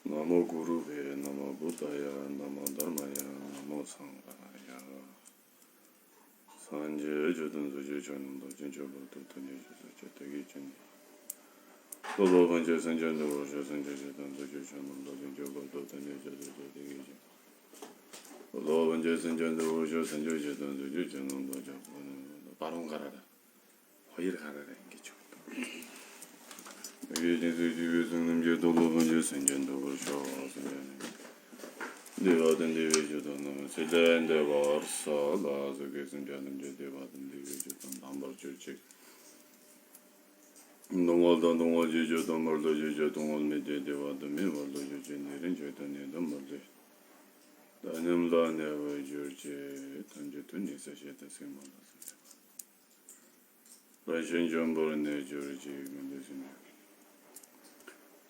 Namo Gurave, Namo Buddhaya, Namo Dharmaya, Namo Sanghaya. Sanje Jodun Suju Chanam Dojin Jobo Totani Jotagi Jin. Dodo Banje Sanjan Dosha Sanje Jodun Suju Chanam Dojin Jobo Totani Jotagi Jin. Dodo Banje Sanjan Dosha Sanje Jodun Suju Chanam Dojin Baron Garada. Hayır Garada geçiyor. Gece Suju Jodun Dodo Banje Sanjan Dosha Devadan Devajudan, Sedan Devar, Salas, Gason Janam Devadan Devajudan, Number Church. Donald Jujudan, Mordo Jujudan, Mede Devadan, Mordo Jujudan, Jujudan, and Mordo. Danamla never George, Tanjutun is a shed as him. Russian Jumbo and George,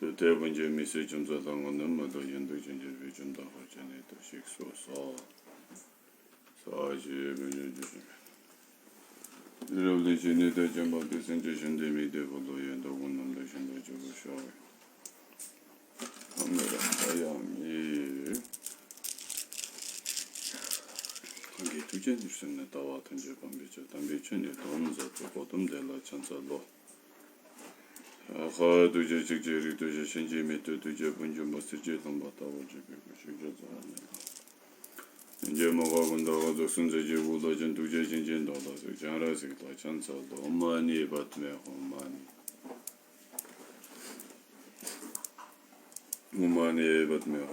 The Devonja message on the long on the mother and the ginger vision of her genetic six or so. So I see the revelation is the jump of this intention they made the lawyer and the one on the shin that you were showing. I am here. Okay, to generation that I want to Japan Beach and Beach and it owns at the bottom de la Chancellor. 하 두제 직제리 두제 신지 메토 두제 분주 머스제 동바타 오지 그시죠. 이제 뭐가 본다고 순제지 우도전 두제 진진 도도서 장라서 더 찬서도 엄마니 받면 엄마니 받면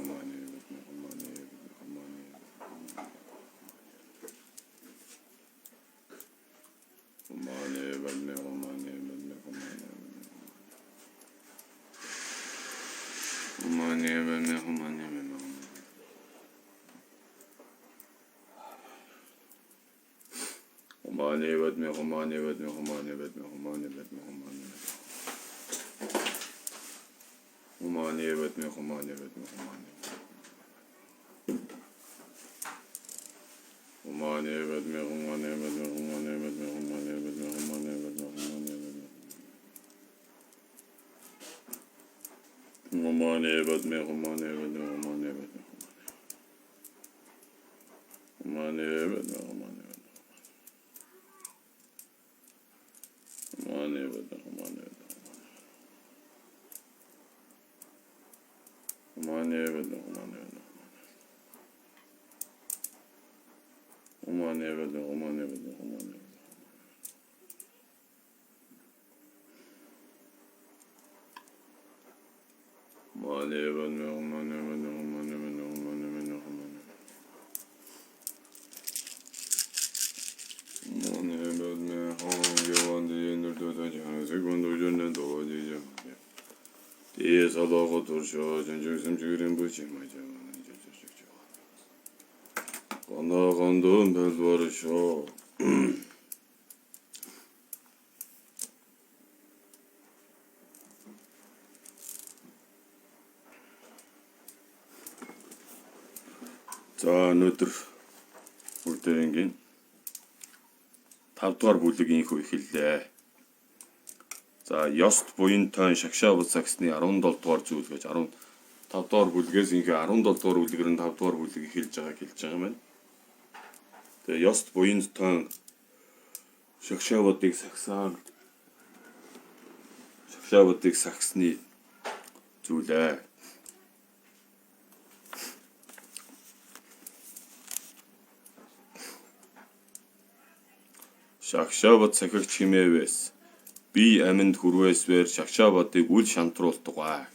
За өнөөдөр бүгдээрийн 5 дугаар бүлгийн хөө эхэллээ. За Yost буян тойн шагшаа бус саксны 17 дугаар зүйл гэж 15 дугаар бүлгээс инхээ 17 дугаар бүлгээр нь 5 дугаар бүлэг эхэлж байгааг хэлж байгаа юм байна. Тэгээ Yost буян тойн шагшаавуудыг саксны зүйлээ. Шагшаабад сахигч хэмээвээс би аминд хүрвээсвэр шагшаабадыг үл шантруулдаг.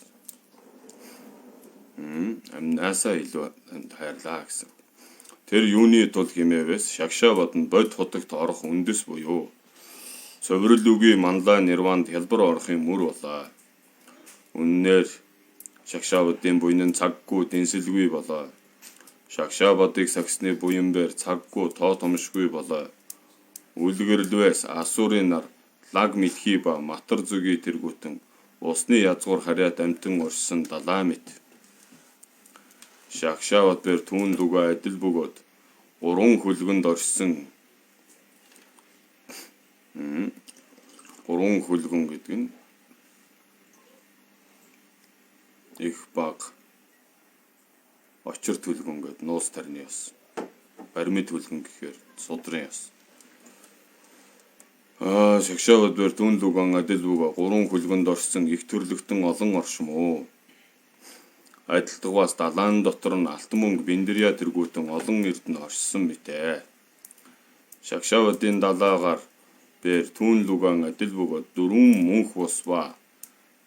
Амнаасаа илүү хайрлаа гэсэн. Тэр юуны тул хэмээвээс шагшаабад нь бод хотогт орох үндэс буюу цоврол үгүй манлаа нирванд хялбар орохын мөр болоо. Үннээр шагшаабадын буян нь цаггүй дэнсэлгүй болоо. Шагшаабадыг саксны буян бэр цаггүй тоо томшгүй болоо. Үлгэрлвээс Асурын нар лаг мэтхий ба матар зүгийн тэргүүтэн усны язгуур харьяат амтэн оршсон далаа мэт. Шагшаавад бэр түүн дуга адил бөгөөд уран хөлгөнд оршсон. Уран хөлгөн гэдэг нь их баг очир түлгэн гэд нуус тарны ёс. Баримт түлгэн гэхээр судрын ёс. Шагшаа өдөр түн луган адил луга 3 хөлгөнд орсон их төрлөختөн олон оршим уу. Адилтгаас далайн дотор нь алтан мөнгө биндрия тэргүүтэн олон эрдэнэ оршсон мэтэ. Шагшаавдын далаагаар бэр түн луган адил бөгөөд 4 мөнх бус ба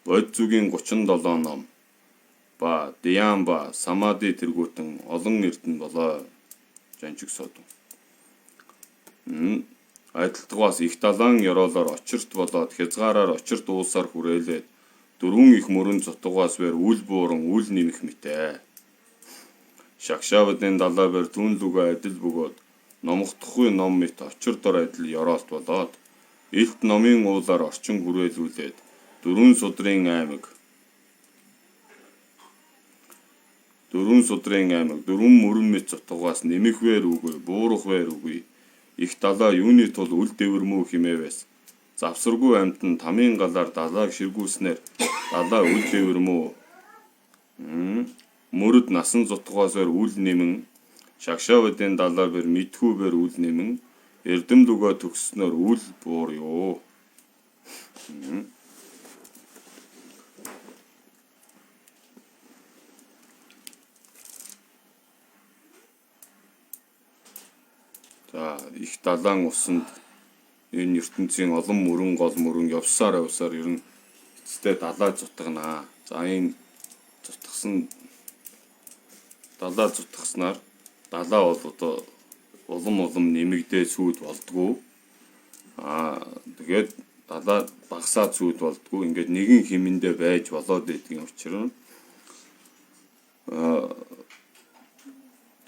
бод зүгийн 37 ном ба Диамба Самади тэргүүтэн олон эрдэнэ болоо. Жанчиг содон. Адилтгаас их далайн ёроолоор очирт болоод хязгаараар очирт уусаар хүрээлээд 4 их мөрөн цутгаас бэр үл бууран үл нэмэх мэтэ. Шагшаавдын далаа бэр түн луга адил бөгөөд номхдохгүй ном мэт очир дор адил ёроолт болоод илт номын уулаар орчин хүрээлүүлээд 4 судрын аймаг 4 мөрөн мэт цутгаас нэмэхвэр үгүй буурахвэр үгүй их далаа юуны тул үл дэвэрмүү химээвэс завсаргүй амтан тамийн галаар далааг ширгүүлснээр далаа үл дэвэрмүү мөрөд насан цутгаасаар үл нэмэн шагшаавдын далаа бэр мэдхүүбэр үл нэмэн эрдэм луга төгснөр үл буур юу. За их далайн усанд энэ ертөнцийн олон мөрөн гол мөрөн явсаар ер нь эцэстээ далаа зутгана. За энэ зутгсан далаа зутгаснаар далаа бол одоо улам нэмэгдээ сүйд болдгоо. Тэгээд далаа багасаад сүйд болдгоо. Ингээд нэгэн хэмэндээ байж болоод байдгийн учраас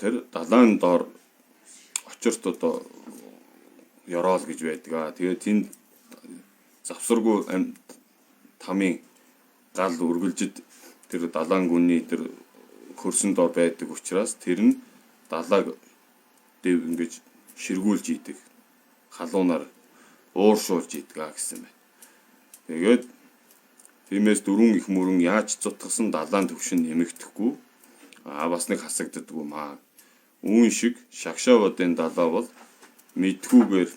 тэр далайн дор очирт одоо ёроол гэж байдаг. Тэгээд тэнд завсаргүй тамийн гал үргэлжид тэр далайн гүний тэр хөрсөн дор байдаг учраас тэр нь далааг дэв ингэж ширгүүлж идэг. Халуунаар ууршуулж идэг гэсэн байна. Тэгээд тиймээс 4 их мөрөн яаж цутгасан далайн төвшин нэмэгдэхгүй бас нэг хасагддаггүй маа. Үүн шиг шагшаавдын далаа бол мэдхүүгээр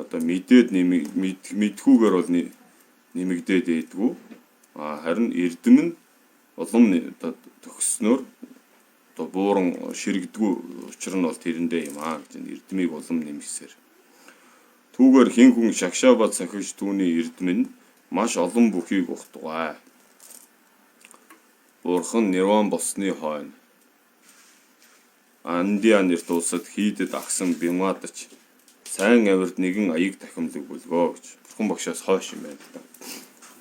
одоо мэдхүүгээр бол нэмэгдээд байдгүй. Харин эрдэм нь улам төгснөөр одоо бууран ширэгдгүй учир нь бол тэрэндээ юм аа гэж эрдмийг улам нэмэсээр. Түүгээр хин хүн шагшаавд сахиж түүний эрдэм нь маш олон бүхийг ухтугай. Бурхан нирван болсны хойно Андиа нэрт улсад хийдэд агсан бимадач сайн авирт нэгэн аяг дахимлаг бүлгөө гэж Бурхан багшаас хойш юм байна л да.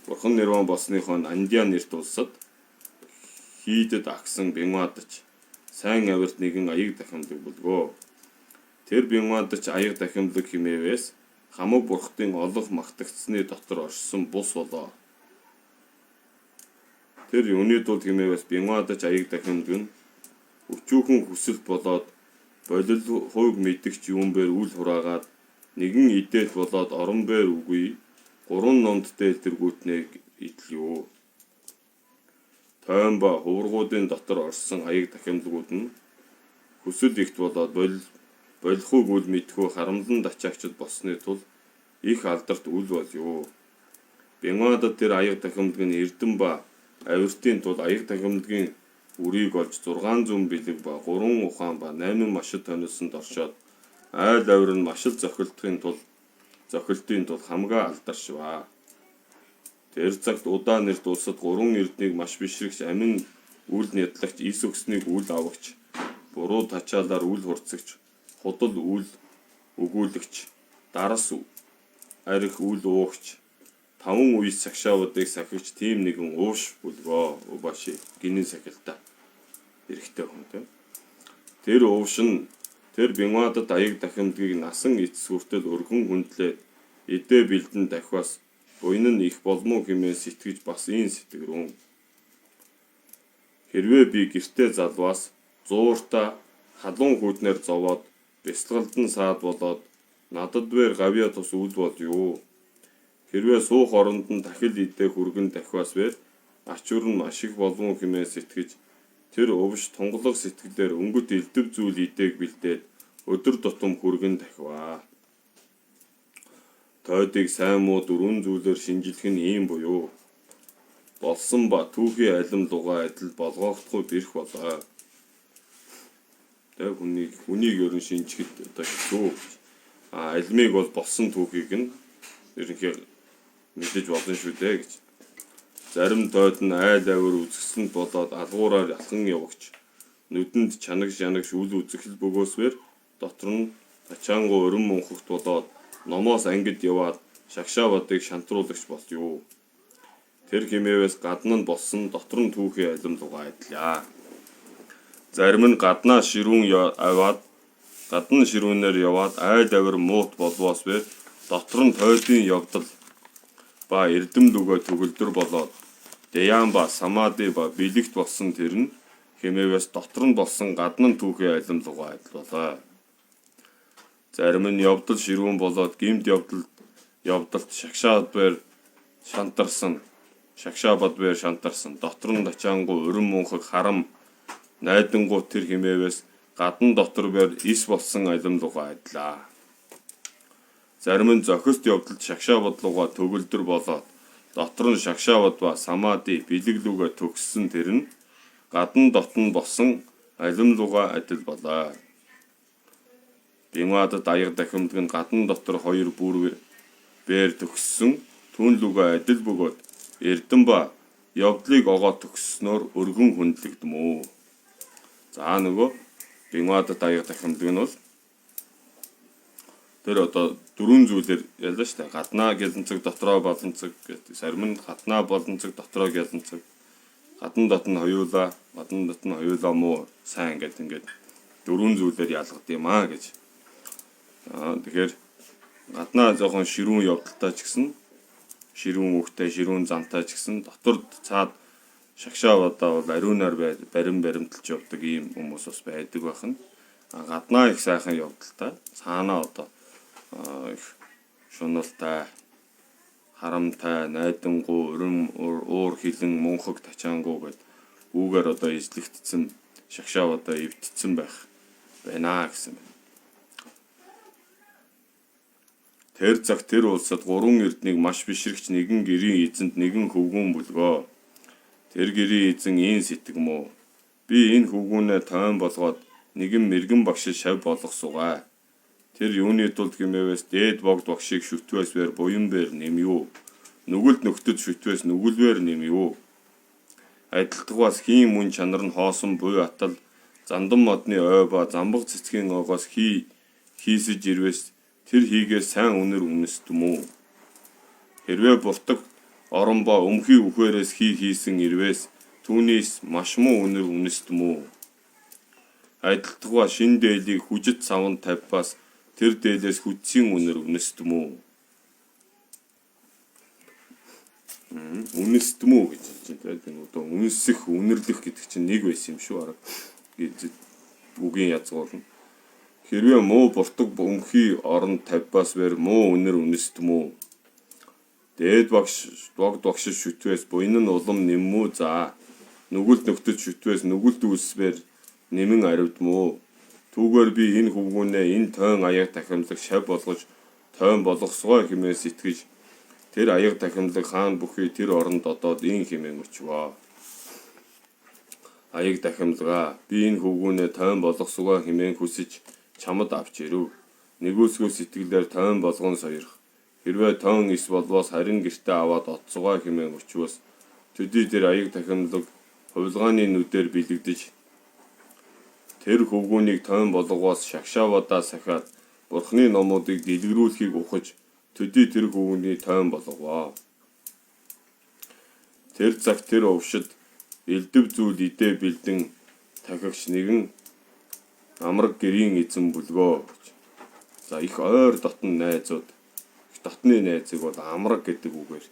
Бурхан нирван болсны хойно Андиа нэрт улсад хийдэд агсан бимадач сайн авирт нэгэн аяг дахимлаг бүлгөө. Тэр бимадач аяг дахимлаг химээвээс хамаг бурхтын олох магтагдсны дотор оршсон бус болоо. Тэр юуны тул химээвээс бимадач аяг дахимлаг нь өчүүхэн хүсэл болоод болил хувь мэдгч юм бэр үл хураагаад нэгэн идэл болоод орон бэр үгүй 3 номд дэлтэргүүтнээ идэл юу. Тойм ба хувргуудын дотор орсон аяг дахимлагууд нь хүсэл ихт болоод болохгүй үл мэдхүү харамлан дачаагчд болсны тул их алдарт үл бол юу. Бямадад тэр аяг дахимлаг нь эрдэм ба авиртын тул аяг дахимлагын үрийг олж 600 бэлэг ба 3 ухаан ба 8 машид тонилсонд оршоод айл авир нь машид зохилтын тул хамгаа алдаршваа. Тэр цагт удаа нэрт улсад 3 эрднийг маш бишрэгч амин үл нядлагч ис өгснийг үл авагч буруу тачаалаар үл хурцагч худал үл өгүүлэгч дарас арих үл уугч 5 үе сагшаавдыг сахивч тийм нэгэн ууш бүлгөө убаши гинэн сахилтаа эрэхтэй хүн тэ. Тэр ууш нь тэр бимадад аяг дахимдгийг насан эцэс хүртэл өргөн хүндлээ эдээ бэлдэн дахиас буйн нь их болмоо хэмээн сэтгэж бас ийн сэтгэрүүн. Хэрвээ би гэртээ залваас зуурта халуун хүйтнэр зовоод бясалгалдан саад болоод надад бэр гавья тус үл бол юу. Хэрвээ суух оронд нь дахил идэх хүргэн дахиас бэр ачуур нь маш их болмоо хэмээн сэтгэж Тэр өвш тунгалаг сэтгэлээр өнгөт элдэв зүйл идээг бэлдээд өдөр тутам хүргэн дахиваа. Тойдыг сайн муу дөрвөн зүйлээр шинжлэх нь ийм буюу болсон ба түүхийн алим дугаа адил болгохдохгүй бэрх болоо. Тэг хүнийг ерөн шинжихэд одоо хэцүү. Алимыг бол болсон түүхийг нь ерөнхийдөө мэдэж болно шүү дээ гэж. Зарим тойд нь айл авир үзэсгэлэнт болоод алгуураар алхан явагч нүдэнд чанагш үл үзэхэл бөгөөсвэр дотор нь тачаангу өрөн мөнхөгт болоод номоос ангид яваад шагшаавадыг шантруулагч болё. Тэр хэмээвээс гадна нь болсон дотор нь түүхийн алим дугаа адилаа. Зарим нь гаднаа ширүүнээр яваад айл авир муут болвоосвэр дотор нь тойдын явдал ба эрдэм дүгөө төгөлдөр болоод Дэян ба самади ба бэлэгт болсон тэр нь хэмээвээс дотор нь болсон гадна нь түүхийн алим дугаа адил болоо. Зарим нь явдал ширүүн болоод гимт явдалт шагшаабадбаар шантарсан дотор нь тачаангу өрөн мөнхөг харам найдангуу тэр хэмээвээс гадна дотор бээр ис болсон алим дугаа адилаа. Зарим нь зохист явдалд шагшаабадлууга төгөлдөр болоод дотор нь шагшаабад ба самади бэлэглүүгээ төгссөн тэр нь гадна дотн болсон алим дугаа адил болоо. Бимадад аяг дахимдаг нь гадна дотор хоёр бүр бээр төгссөн түүнлүүгээ адил бөгөөд эрдэм ба явдлыг огоо төгсснөөр өргөн хүндлэгдэм. За нөгөө бимадад аяг дахимдаг нь бол тэр одоо дөрвөн зүйлээр ялна шүү дээ. Гаднаа гяланцэг, дотроо болонцэг гэдэг. Зарим нь гаднаа болонцэг, дотроо гяланцэг. Гадна дотн хоёулаа муу сайн ингээд дөрвөн зүйлээр ялгад юм гэж. Тэгэхээр гаднаа жоохон ширүүн явдалтай ч гэсэн ширүүн үгтэй, ширүүн замтай ч гэсэн доторд цаад шагшаавадаа бол ариунаар баримталж явдаг ийм хүмүүс бас байдаг байна. Гаднаа их сайхан явдалтай, цаанаа одоо их шуналтай, харамтай, найдангуу, уур хилэн, мөнхөг тачаангуу гэд үүгээр одоо эзлэгдсэн шагшаавадаа эвдсэн байх байна гэсэн байна. Тэр цагт тэр улсад 3 эрднийг маш бишрэгч нэгэн гэрийн эзэнд нэгэн хөвгүүн бүлгөө. Тэр гэрийн эзэн ийн сэтгэмөө. Би энэ хөвгүүнээ тойн болгоод нэгэн мэргэн багшид шав болгох сугай. Тэр юуны тулд гэмээвээс дээд богд багшийг шүтвэсвэр буян бээр нэмэв. Нүгэлд нөхдөд шүтвэс нүгэлвэр нэмэв. Адилтгаас хийн мөн чанар нь хоосон буй атал зандан модны ой ба замбаг цэцгийн ойгоос хийсэж ирвэс тэр хийгээс сайн үнэр үнэстэмүү. Хэрвээ буртаг орон ба өмхий үхээрээс хийсэн ирвэс түүнийс маш муу үнэр үнэстэмүү. Адилтгаа шин дээлийг хүжит савнд тавьбаас тэр дээлээс хүчсийн үнэр үнэстэмүү. Үнэстэмүү гэж хэлж байна. Одоо үнсэх, үнэрлэх гэдэг чинь нэг байсан юм шүү арга. Үгийн язгуурна. Хэрвээ муу буртаг өмхий орон тавьбаас бэр муу үнэр үнэстэмүү. Дээд богд багшид шүтвэс буян нь улам нэммүү за. Нүгэлд нөхдөд шүтвэс нүгэлд үүсвэр нэмэн аривдмүү. Түүгээр би энэ хөвгүүнээ энэ тойн аяг дахимлаг шав болгож тойн болгосгоо хэмээн сэтгэж тэр аяг дахимлаг хаан бүхий тэр оронд одоод ийн хэмээн өчвөө. Аяг дахимлага би энэ хөвгүүнээ тойн болгосгоо хэмээн хүсэж чамд авч ирэв. Нэгүсгөө сэтгэлээр тойн болгон сойрох. Хэрвээ тойн ис болвоос харин гэртээ аваад отцгоо хэмээн өчвөөс төдий тэр аяг дахимлаг хувилгааны нүдээр бэлэгдэж тэр хөвгүүнийг тойн болгоос шагшаавадаа сахиад бурхны номуудыг дэлгэрүүлэхийг ухаж төдий тэр хөвгүүний тойн болговоо. Тэр цагт тэр өвшид элдэв зүйл идээ бэлдэн тахигч нэгэн амраг гэрийн эзэн бүлгөө гэж. За их ойр дотн найзууд. Дотны найзыг бол амраг гэдэг үгээр.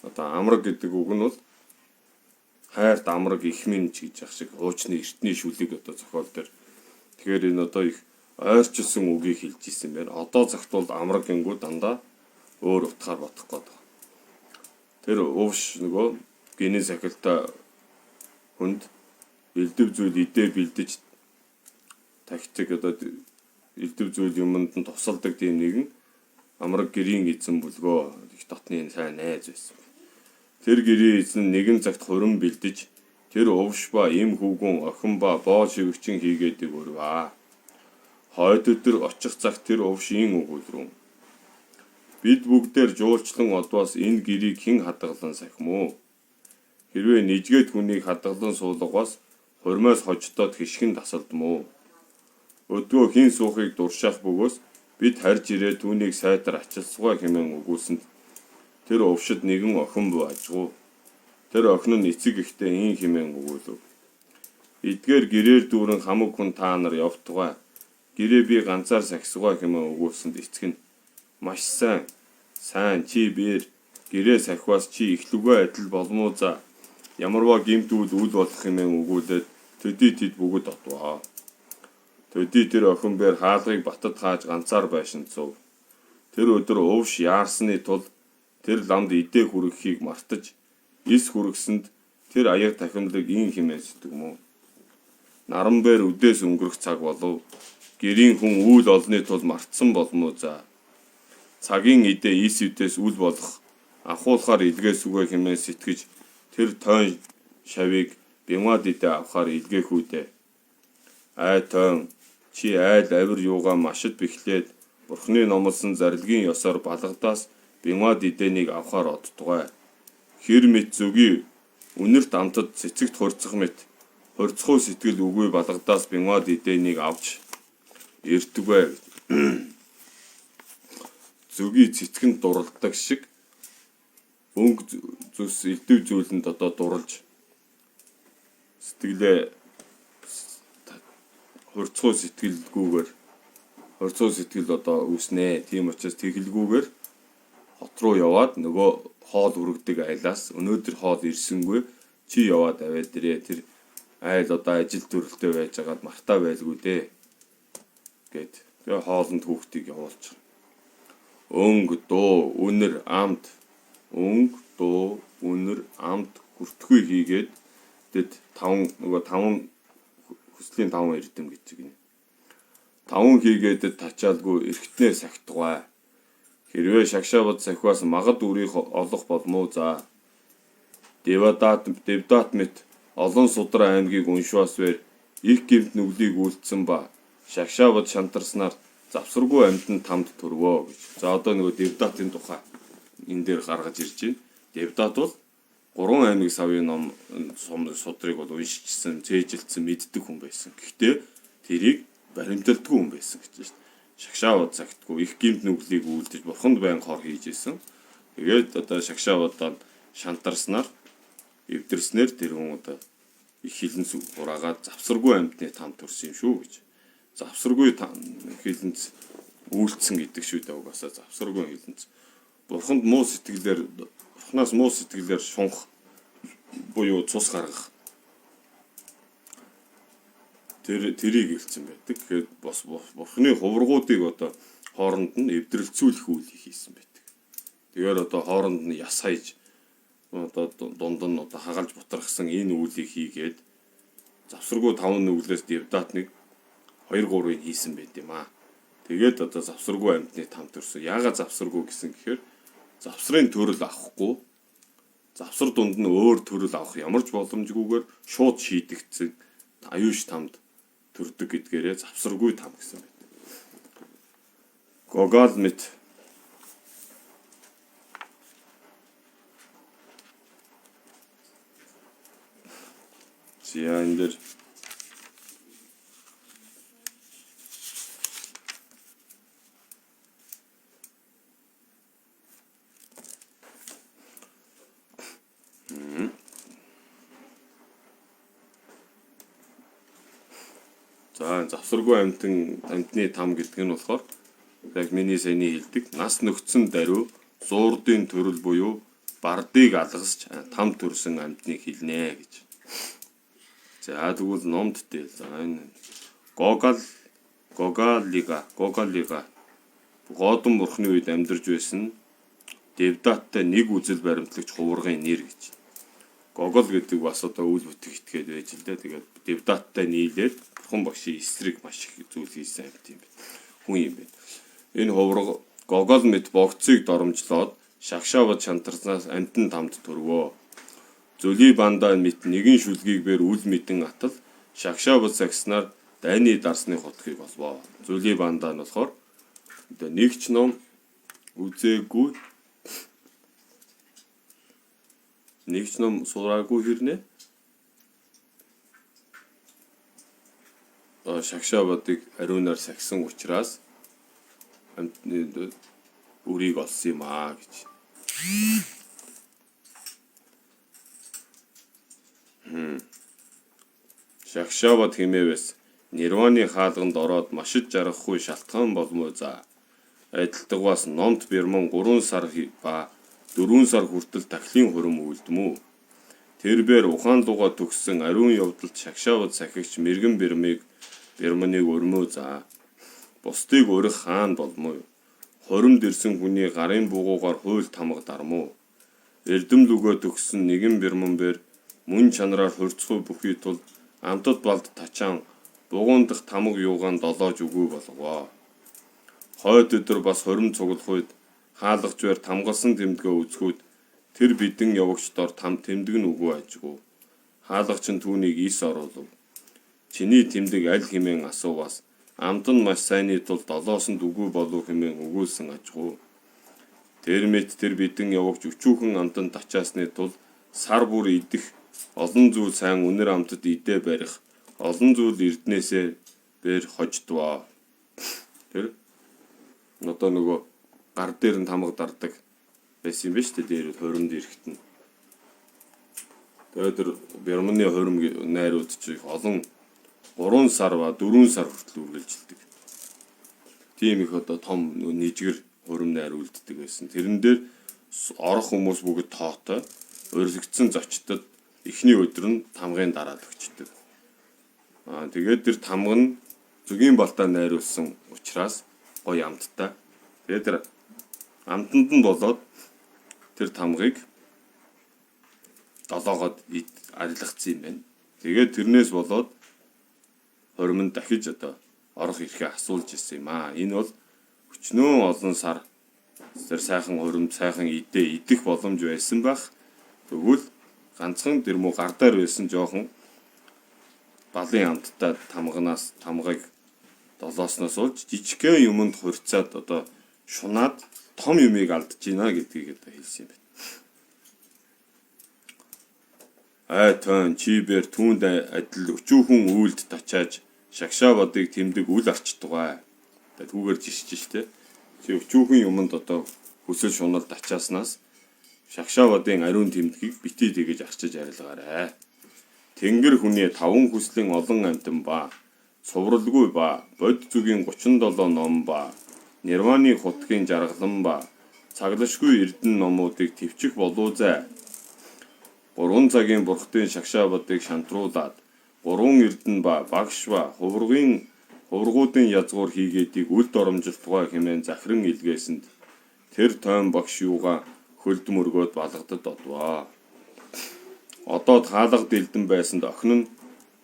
Одоо амраг гэдэг үг нь бол хайрт амраг их минь гэж ах шиг хуучны эртний шүлэг одоо зохиол дээр. Тэгэхээр энэ одоо их ойрчилсан үгийг хэлж ирсэн байна. Одоо цагт бол амраг гингүү дандаа өөр утгаар бодох гээд. Тэр өвш нөгөө гинэ сахилтай хүнд элдв зүйл идээ бэлдэж тагтдаг одоо элдв зүйл юмд нь тусалдаг тийм нэгэн амраг гэрийн эзэн бүлгөө их дотны сайн найз байсан. Тэр гэрийн эзэн нэгэн цагт хурим бэлдэж тэр увш ба им хүүгэн охин ба боо шивгчин хийгээдэг өрвөө. Хойд өдөр очих цагт тэр увшийн өгүүлрүүн. Бид бүгдээр жуулчлан одоос энэ гэрийг хэн хадгалан сахимуу? Хэрвээ нэггээд хүнийг хадгалан суулгавас хурмаас хождоод хишгэн тасалдмуу. Өдгөө хин суухыг дуршаах бөгөөс бид харж ирээ түүнийг сайтар ачилсугай хэмээн өгүүлсэнд тэр увшид нэгэн охин буажгүй. Тэр охин нь эцэг ихтэй ийн хэмээн өгүүлв. Эдгээр гэрээр дүүрэн хамаг хүн та нар явтугай. Гэрээ би ганцаар сахисугай хэмээн өгүүлсэнд эцэг нь маш сайн чи бээр гэрээ сахиваас чи ихлүгөө адил болмоо за. Ямарваа гимтүүд үл болох хэмээн өгүүлээд төдий тэд бүгд отваа. Төдий тэр охин бээр хаалгыг батад хааж ганцаар байшин цув. Тэр өдөр увш яарсны тул тэр ламд идээ хүргэхийг мартаж эс хүргэсэнд тэр аяг тахимлыг ийн хэмээн сэтгэмүү. Наран бээр үдээс өнгөрөх цаг болов. Гэрийн хүн үйл олны тул мартсан болмоо за. Цагийн идээ ис үдээс үл болох ахуулахаар илгээс үгэ хэмээн сэтгэж тэр тойн шавийг бямад идээ авахаар илгээх үдэ. Ай тойн чи айл авир юугаа машид бэхлээд Бурхны номлосон зарилгийн ёсоор балгадаас бямад идэнийг авахаар одтугай. Хэр мэт зүги үнэрт амтад цэцэгт хорцох мэт хорцохоо сэтгэл үгүй балгадаас бямад идэнийг авч эртүгэй. Зүги цэцгэнд дуралдаг шиг өнгө зүс элдв зүйлэнд одоо дурлж сэтгэлээ хорцоо сэтгэл одоо үснэ. Тийм учраас тэгэлгүйгээр хот руу яваад нөгөө хоол үргдэг айлаас өнөөдөр хоол ирсэнгүй чи яваад аваад ирээ. Тэр айл одоо ажил төрөлтэй байж байгаад мартаа байлгүй дээ гэд. Тэгээ хоолнд хүүхдийг явуулж. Өнг дуу үнэр амт хүртгүй хийгээд тэд 5 хүслийн 5 эрдэм гэж гинэ. 5 хийгээд тачаалгүй эргэтнээ сахтугай. Хэрвээ шагшаабад сахиас магад үрийг олох болмоо за. Девдат мэт олон судраа аймгийг уншвас бэр их гэмт нүглийг үлдсэн ба шагшаабад шантарснаар завсаргүй амьтанд тамд төрвөө гэж. За одоо нөгөө Девдатын тухай энэ дээр гаргаж ирж байна. Девдат бол 3 аймаг савын ном судрыг бол уншижсэн, цээжилсэн, мэддэг хүн байсан. Гэхдээ тэрийг баримталдаггүй хүн байсан гэж байна. Шагшаабад цагтгүй их гэмт нүглийг үлдэж бурханд байн хор хийж исэн. Тэгээд одоо шагшаабадаа шантарснаар эвдэрснээр тэр хүн одоо их хилэнц ураагаад завсаргүй амьтны тамд төрсөн юм шүү гэж. Завсаргүй хилэнц үйлдсэн гэдэг шүү дээ угаасаа завсаргүй хилэнц. Бурханд Бурханаас муу сэтгэлээр шунх буюу цус гаргах тэрийг хэлсэн байдаг. Тэгэхээр бас Бурханы хуврагуудыг одоо хооронд нь эвдрэлцүүлэх үйл хийсэн байдаг. Тэгэхээр одоо хооронд нь яс хайж одоо дунд нь одоо хагалж бутрахсан энэ үйлийг хийгээд завсаргүй 5 нүглээс Девдат нэг 2-3-ыг хийсэн байт юм аа. Тэгээд одоо завсаргүй амьтны там төрсөн. Яагаад завсаргүй гэсэн гэхээр завсрын төрөл авахгүй. Завсар дунд нь өөр төрөл авах ямар ч боломжгүйгээр шууд шийдэгдсэн аюуш тамд төрдөг гэдгээрээ завсаргүй там гэсэн байна. Гогал мэт энэ дээр завсаргүй амьтны там гэдэг нь болохоор яг миний саяны хэлдэг нас нөхцөн даруй зуурдын төрөл буюу бардыг алгасч там төрсөн амьтныг хэлнэ гэж. За тэгвэл номд дээр энэ Гогалига Годон бурхны үед амьдарч байсан Девдаттай нэг үзэл баримтлагч хуваргын нэр гэж. Гогол гэдэг бас одоо үйл бүтэх итгээд байж л дээ. Тэгээд Девдаттай нийлээд бурхан багшийн эсрэг маш их зүйл хийсэн юм байна. Хүн юм байна. Энэ хувраг Гогол мэт богцыг доромжлоод Шагшавад шантарснаас амтан тамд төрвөө. Зүли бандаа мэт нэгэн шүлгийг бэр үл мэдэн атал Шагшавад сагснаар дайны дарсны хотгийг олвоо. Зүли бандаа нь болохоор одоо нэг ч ном үзээгүй, нэг ч ном сураагүй хэрнээ Шагшавадыг ариунаар сагсан учраас үрийг олсон юм аа гэж. Шагшавад хэмээвэс Нирваны хаалганд ороод машид жаргахгүй шалтгаан болмоо за. Адилтгаас номт Бирман 3 сар ба 4 сар хүртэл тахлын хурим үлдмүү. Тэрбээр ухаан луга төгссөн ариун явдалд Шагшавад сахигч мэргэн Бирманыг өрмөө за. Бусдыг өрөх хаан болмоо. Хоримд ирсэн хүний гарын бугуугаар хуйл тамга дармуу. Эрдэм лүгөө төгссөн нэгэн Бирман бэр мөн чанараар хурцгүй бүхий тул амтад балд тачаан бугуун дахь тамга юугаан долоож үгүй болгоо. Хойд өдөр бас хорим цуглах үед хаалгач бэр тамгалсан тэмдгээ үзэхүүд тэр бидэн явагч дор тэмдэг нь үгүй ажгүй. Хаалгач нь түүнийг ис оруулав. Чиний тэмдэг аль хэмээн асууваас амт нь маш сайнны тул долоосонд үгүй болов хэмээн өгүүлсэн ажгүй. Тэр мэт тэр бидэн явагч өчүүхэн амтанд тачаасны тул сар бүр идэх олон зүйл сайн үнэр амтад идэ барих олон зүйл эрднээсээ бэр хождваа. Тэр одоо нөгөө гар дээр нь тамга дардаг байсан юм ба шүү дээ, дээр хоримд ирэхт нь. Тэгээд тэр Бирманы хорим найрууд чи олон 3 сар ба 4 сар хүртэл үргэлжилдэг. Тийм их одоо том нийжгэр хорим найр үлддэг байсан. Тэрэн дээр орох хүмүүс бүгд тоотой өрсөлдсөн зочдод эхний өдөр нь тамгын дараад өгчдөг. Тэгээд тэр тамга нь зүгийн балтаа найруулсан учраас гоё амттай. Тэгээд тэр амтанд нь болоод тэр тамгыг долоогоод арилгацсан юм байна. Тэгээд тэрнээс болоод хоримд дахиж одоо орох ирэхээ асуулж ирсэн юм аа. Энэ бол өчнөө олон сар тэр сайхан хоримд сайхан идэх боломж байсан байх. Тэгвэл ганцхан тэр муу гардаар байсан жоохон балын амттай тамгыг долоосноос олж жижигхэн юмд хурцаад одоо шунаад том юмыг алдж гинэ гэдгийг одоо хэлсэн юм байна. Тон чибэр түүнд адил өчүүхэн үйлд тачааж Шагшавадыг тэмдэг үл арчдгаа. Тэгээд түүгээр жишж штэ. Чи өчүүхэн юмд одоо хүсэл шунал тачааснаас Шагшавадын ариун тэмдгийг битий тэгэж арчиж арилгаарай. Тэнгэр хүний 5 хүслийн олон амтан ба цувралгүй ба бод зүгийн 37 ном ба Нирваны хутгийн жаргалан ба цаглашгүй эрдэн номуудыг твчих болоозай. 3 цагийн бурхтын Шагшавадыг шантруулад 3 эрдэн ба багш ба хуврагуудын язгуур хийгээдийг үл доромжилтугай хэмээн захиран илгээсэнд тэр тойм багш юугаа хөлд мөргөөд балгадад одваа. Одоо хаалга дэлдэн байсанд охин нь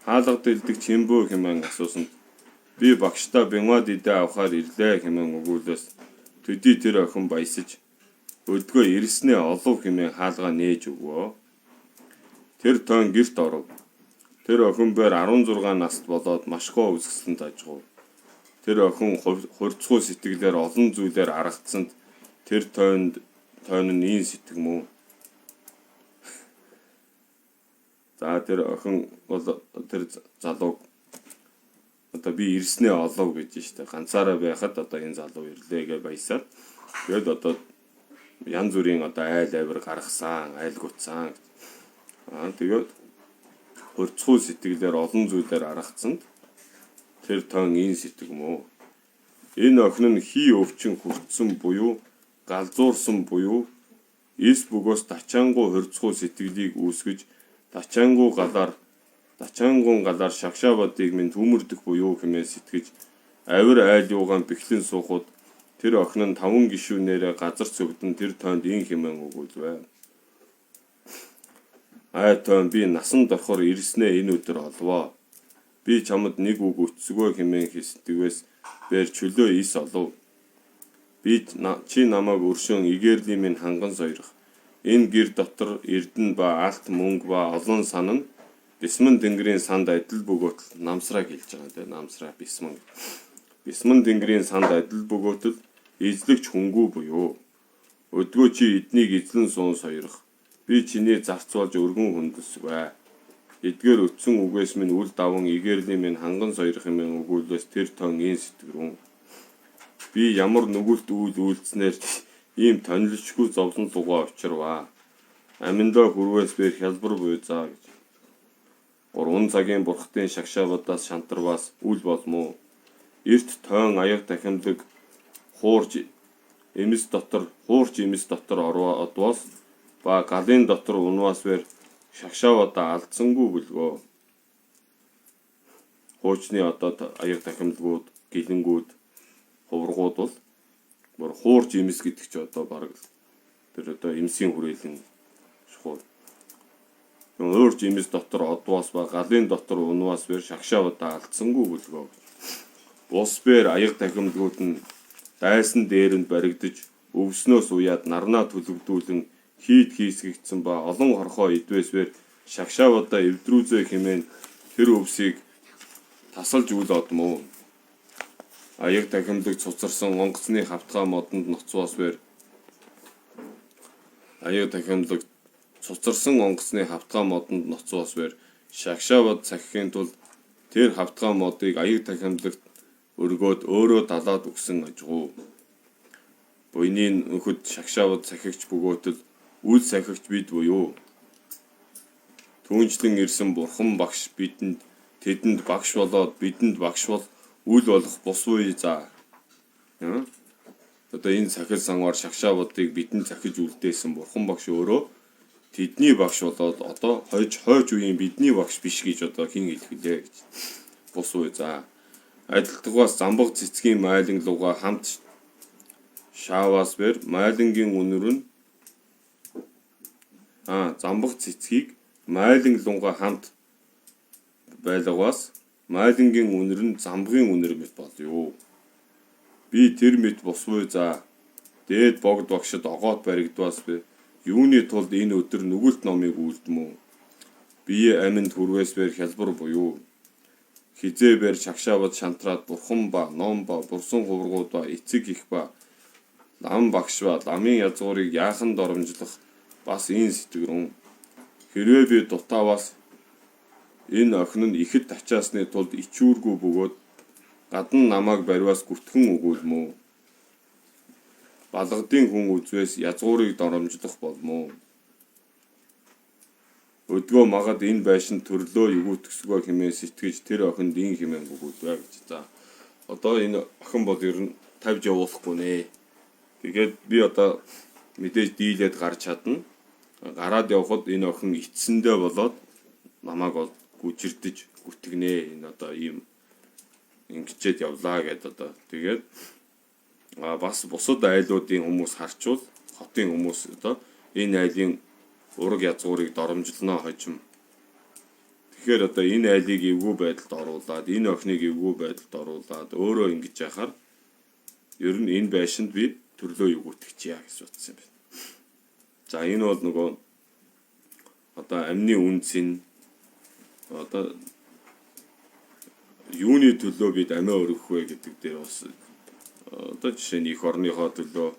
хаалга дэлдэг чимбөө хэмээн асуусанд би багштай бямад идэ авахаар ирлээ хэмээн өгүүлээс төдий тэр охин баясаж өдгөө ирснээ олов хэмээн хаалгаа нээж өгөө. Тэр тойн гэрт оров. Тэр охин бэр 16 наст болоод маш гоо үсгэлэн дажгав. Тэр охин хурцгүй сэтгэлээр олон зүйлээр аргацсанд тэр тойн нь ийн сэтгэмүү. За тэр охин бол тэр залууг одоо би ирснээ олов гэж штэ. Ганцаараа байхад одоо энэ залуу ирлээ гэж баясаад тэгээд одоо янз бүрийн одоо айл авир гаргасан, айл гутсан. Тэгээд хурцгүй сэтгэлээр олон зүйлээр аргацсанд тэр тойн ийн сэтгэмүү. Энэ охин нь хий өвчин хүртсэн буюу галзуурсан буюу эс бөгөөс тачаангуу хурцгүй сэтгэлийг үүсгэж тачаангуун галаар Шагшавадыг минь түмэрдэх буюу хэмээн сэтгэж авир айл юугаан бэхлэн суухад тэр охин нь 5 гишүүнээрээ газар цогдон тэр тойнд ийн хэмээн өгүүлвэ. Тоон би насанд орохоор ирснээ энэ өдөр олвоо. Би чамд нэг үг өцсгөө хэмээн хэсдэгвээс бээр чөлөө ис олов. Чи намайг өршөөн игээрлийн минь ханган сойрох. Энэ гэр дотор эрдэн ба алт мөнгө ба олон сан нь бисмэн тэнгэрийн санд адил бөгөөтл намсраа хэлж байгаа тийм намсраа бисмэн. Бисмэн тэнгэрийн санд адил бөгөөтл эзлэгч хөнгүү буюу. Өдгөө чи эднийг эзлэн суун сойрох. Би чиний зарц болж өргөн хүндэлсвэ. Эдгээр өтсөн үгээс минь үл даван игээрлийн минь ханган сойрох юм өгүүлээс тэр тоон ин сэтгэрүүн. Би ямар нүгэлт үйл үйлдснээр ийм тонилшгүй зовлон лугаа учирваа. Аминдаа хүрвээс бэр хялбар буй заа гэж. 3 цагийн бурхтын шагшаавадаас шантарваас үл болмоо. Эрт тоон аяг дахимлаг хуурж эмс дотор одвоос ба галын дотор унваас бэр шагшаавадаа алдсангүй бүлгөө. Хуучны одоо аяг дахимлагууд, гэлэнгүүд, хувргууд бол бүр хуурж эмс гэдэг чи одоо бараг тэр одоо эмсийн хүрээлэн шухуу. Өөрч эмс дотор одвоос ба галын дотор унваас бэр шагшаавадаа алдсангүй бүлгөө. Ус бэр аяг дахимлагууд нь дайсан дээрэнд баригдаж өвснөөс уяад нарнаа төлөвдүүлэн хийд хийсгэгдсэн ба олон хорхоо идвэсвэр шагшаавадаа эвдрүүзээ хэмээн тэр өвсийг тасалж үл одмоо. Аяг дахимлаг цуцарсан онгоцны хавтгай модонд ноцвоос бэр шагшаавад цахихын тулд тэр хавтгай модыг аяг дахимлагт өргөөд өөрөө далаад өгсөн ажгуу. Буйны нөхөд шагшаавад цахигч бөгөөтөл үл сахигч бид буюу. Түүнчлэн ирсэн бурхан багш тэдэнд багш болоод бидэнд багш бол үл болох бус буй за. Одоо энэ сахил санвар шагшаавадыг бидэнд захиж үлдээсэн бурхан багш өөрөө тэдний багш болоод одоо хойж үеийн бидний багш биш гэж одоо хэн хэлэх вүлээ гэж. Бус буй за. Адилтгаас замбаг цэцгийн майлан луга хамт шааваас бэр майлангийн үнэр нь замбаг цэцгийг майлан лунга хамт байлгаас майлангийн үнэр нь замбгийн үнэр мэт болё. Би тэр мэт босвой за. Дээд богд багшд огоот баригдваас бэ юуны тулд энэ өдөр нүгэлт номыг үлдмүү. Бие аминд хүрвээс бэр хялбар буюу. Хизээ бэр шагшаавад шантраад бурхан ба ном ба бурсан хувргууд ба эцэг их ба лам багш ба ламын язгуурыг яахан доромжлох бас энэ сэтгэрүүн. Хэрвээ би дутааваас энэ охин нь ихэд ачаасны тулд ичүүргүй бөгөөд гадна намайг бариваас гүтгэн өгүүлмөө. Балгадын хүн үзвээс язгуурыг доромжлох болмоо. Өдгөө магад энэ байшин төрлөө эгүүтгсгөө хэмээн сэтгэж тэр охинд ин хэмээн өгүүлвэ гэж. За одоо энэ охин бол ер нь тавьж явуулахгүй нэ. Тэгээд би одоо мэдээж дийлээд гарч чадна. Гараад явхад энэ охин ицсэндээ болоод намайг бол гүжирдэж гүтгэнэ. Энэ одоо ийм ингэчээд явлаа гэдэг одоо. Тэгээд бас бусад айлуудын хүмүүс харчвал хотын хүмүүс одоо энэ айлын ураг язгуурыг доромжлоно хожим. Тэгэхээр одоо энэ айлыг эвгүй байдалд оруулаад энэ охиныг эвгүй байдалд оруулаад өөрөө ингэж яхаар ер нь энэ байшинд би төрлөө югүтгэчихье гэж бодсон юм байна. За энэ бол нөгөө одоо амны үнцэн одоо юуны төлөө бид амиа өргөх вэ гэдэг дээр бас одоо жишээ нь их орныхоо төлөө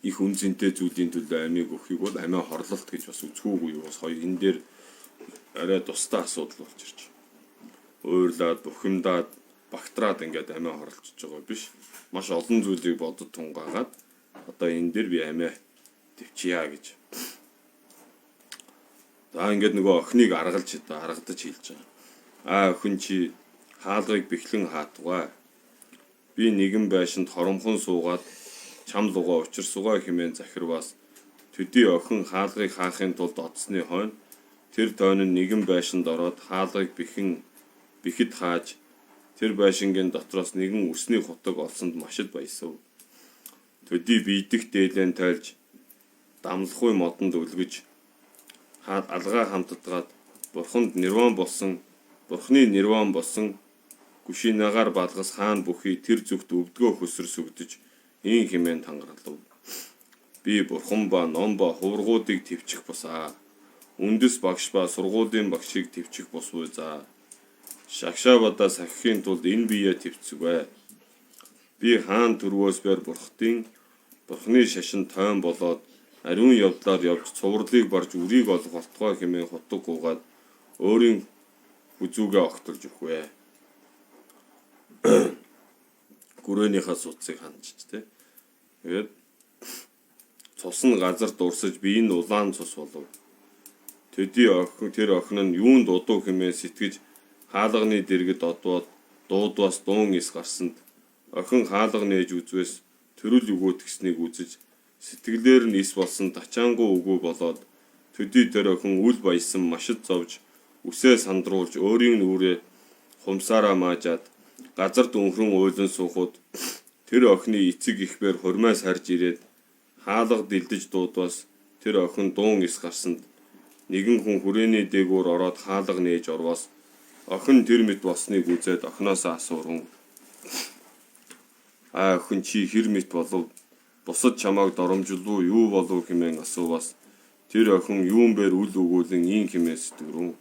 их үнцэнтэй зүйлийн төлөө амийг өгөхийг бол амиа хорлолт гэж бас үзэхүүгүй юу. Бас хоёр энэ дээр арай тустай асуудал болж ирж байна. Өөрлөөд бухимдаад багтраад ингээд амиа хорлолцож байгаа биш. Маш олон зүйлийг бодод тунгаагаад одоо энэ дээр би амиа төвчийа гэж. За ингээд нөгөө охиныг аргадаж хэлж байгаа. Охин чи хаалгыг бэхлэн хаатгаа. Би нэгэн байшинд хоромхон суугаад чам лугаа учирсугаа хэмээн захирваас төдий охин хаалгыг хаахын тулд одсны хойно тэр тойн нь нэгэн байшинд ороод хаалгыг бэхэд хааж тэр байшингийн дотроос нэгэн үсний хутаг олсонд машид баясав. Төдий бийдэх дээлэн тайлж дамлахгүй модонд өлгөж алгаа хамтдгаад бурханд нирван болсон гүшинагаар балгас хаан бүхий тэр зүгт өвдгөө хөсөр сүгдэж ийн хэмээн тангаралв. Би бурхан ба ном ба хуврагуудыг твчих босаа. Үндэс багш ба сургуулийн багшийг твчих босвоо за. Шагшаабадаа сахихын тулд энэ биеэ твцвэ. Би хаан төрвөөс бэр бурхны шашин тойн болоод ариун явдлаар явж цувралыг барж үрийг олох болтгой хэмээн хутаг гуугаад өөрийн хүзүүгээ огтолж өгвэ. Гүрээнийхээ суцыг хандж тэ. Тэгээд цус нь газар дурсаж би энэ улаан цус болов. Тэр охин нь юунд удуу хэмээн сэтгэж хаалганы дэргэд одвоод дуудваас дуун ис гарсанд охин хаалга нээж үзвээс төрөл өгөөтгснийг үзэж сэтгэлээр нь ис болсон тачаангуу үгүй болоод төдий тэр охин үл баясан машид зовж үсээ сандруулж өөрийн нүрээ хумсаараа маажаад газар дүнхрэн уйлан суухад тэр охины эцэг ихбэр хурмаас харж ирээд хаалга дэлдэж дуудваас тэр охин дуун ис гарсанд нэгэн хүн хүрээний дээгүүр ороод хаалга нээж орвоос охин тэр мэт болсныг үзээд охиноосоо асууран охин чи хэр мэт болов? Бусад чамааг доромжлуу юу болов хэмээн асууваас тэр охин юун бээр үл өгүүлэн ийн хэмээн сэтгэрэн.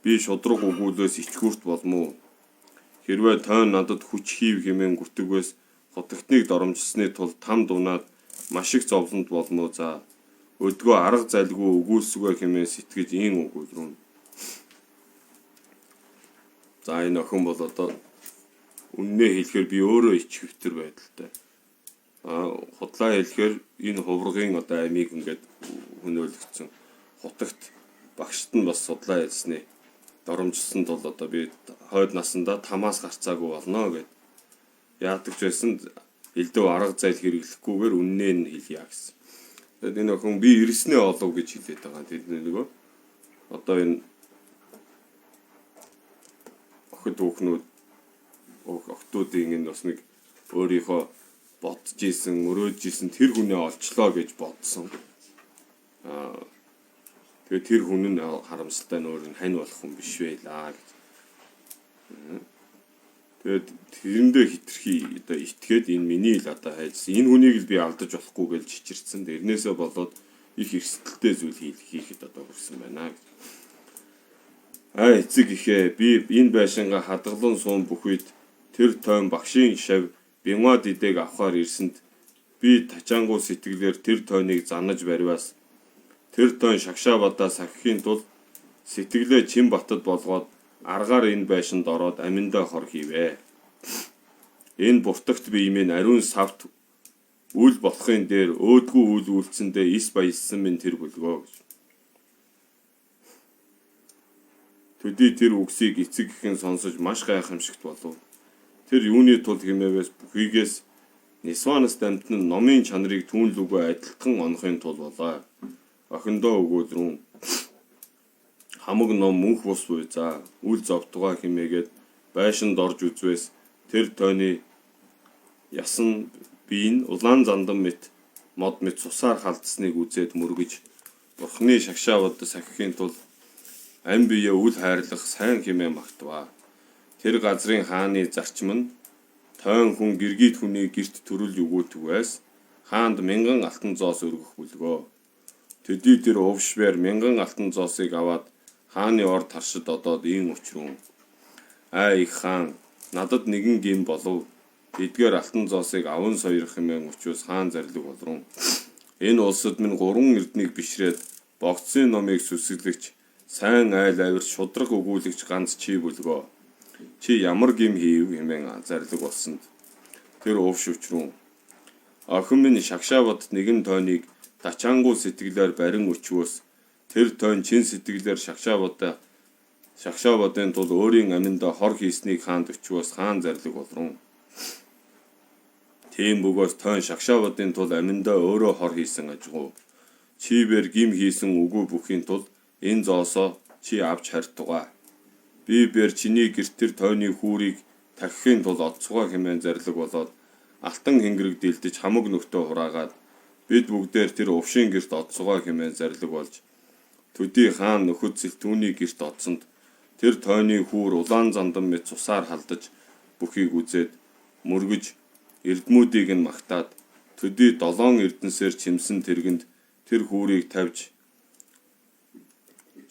Би шудраг өгүүлээс ичгүүрт болмоо. Хэрвээ тойн надад хүч хийв хэмээн гүтгвээс хотогтныг доромжилсны тулд там дунаад маш их зовлонд болмоо за. Өдгөө арга зайлгүй өгүүлсүгэ хэмээн сэтгэж ийн өгүүлрэн. За энэ охин бол одоо үннээ хэлэхээр би өөрөө ичвтер байдалтай. Худлаа хэлэхээр энэ хуврагын одоо амийг ингээд хөнөөлөгдсөн. Хутагт багшд нь бас судлаа хэлснэ. Доромжилсан тул одоо би хойд насандаа тамаас гарцаагүй болно гэд. Яадаг ч байсан элдв арга зайл хэрэглэхгүйгээр үннээ нь хэлье гэсэн. Тэгээд энэ охин би ирснээ олов гэж хэлээд байгаа. Тэгээд нөгөө одоо энэ охтуудын энэ бас нэг өөрийнхөө бодж ийсэн, мөрөөж ийсэн тэр хүнээ олчлоо гэж бодсон. Тэгээд тэр хүн нь харамсалтай нөр нь хань болох хүн биш байлаа гэж. Тэгээд тэрэндээ хитрхи одоо итгээд энэ миний л одоо хайжсан. Энэ хүнийг л би алдаж болохгүй гэж чичирсэн. Тэрнээсээ болоод их эрсдэлтэй зүйл хийхэд одоо хүрсэн байна гэж. Эцэг ихээ би энэ байшингаа хадгалан суун бүх үед тэр тойм багшийн шав бинва дидэг авахар ирсэнд би тачаангуу сэтгэлээр тэр тойныг занаж бариваас тэр тойн шагшаабадаа сахихын тулд сэтгэлээ чин батад болгоод аргаар энэ байшинд ороод аминдаа хор хийвэ. Энэ буртагт биемийн ариун савт үл болохын дээр өөдгүү үл үйлцэндээ ис баяссан минь тэр бүлгөө гэж. Төдий тэр үгсийг эцэг ихэн сонсож маш гайхамшигт болов. Тэр юуны тулд хэмээвээс бүхийгээс Нисванаас дамтны номын чанарыг түүнлүүгээ адилхан онохын тулд болоо. Охиндоо өгүүлрэн хамаг ном мөнх бус буй за үл зовтугаа хэмээгээд байшинд орж үзвээс тэр тойны ясан биен улаан зандан мэт мод мэт цусаар халдсныг үзээд мөргөж бурхны шагшаавд сахихын тулд ам бие үл хайрлах сайн хэмээн магтваа. Тэр газрын хааны зарчим нь тойн хүн гэргийт хүний герт төрөл өгөөтгвээс хаанд мянган алтан зоос өргөх бүлгөө. Төдий тэр увшвэр мянган алтан зоосыг аваад хааны ор таршид одоод ийн учрун. Их хаан надад нэгэн гин болов. Эдгээр алтан зоосыг аван сойрох хэмээн учраас хаан зарлиг болрун. Энэ улсад минь 3 эрднийг бишрээд богцсын номыг сүсгэлэгч сайн айл авир шудраг өгүүлэгч ганц чи бүлгөө. Чи ямар гим хийв хэмээн зарлиг болсонд тэр увш учрун. Охин минь шагшаабад нэгэн тойныг тачаангуу сэтгэлээр барин өчвөөс тэр тойн чин сэтгэлээр шагшаабадын тул өөрийн аминдаа хор хийснийг хаанд өчвөөс хаан зарлиг болрун. Тийм бөгөөс тойн шагшаабадын тул аминдаа өөрөө хор хийсэн ажгуу. Чи бэр гим хийсэн үгүй бүхийн тул энэ зоосоо чи авч харьтугаа. Би бэр чиний гэрт тэр тойны хүүрийг тахихын тул одцгоо хэмээн зарлиг болоод алтан хэнгэрэг дэлдэж хамаг нөхтөө хураагаад бид бүгдээр тэр увшийн гэрт одцгоо хэмээн зарлиг болж Төдий хаан нөхөдсөл түүний гэрт одсонд тэр тойны хүүр улаан зандан мэт цусаар халдаж бүхийг үзээд мөргөж эрдмүүдийг нь магтаад төдий 7 эрдэнсээр чимсэн тэргэнд тэр хүүрийг тавьж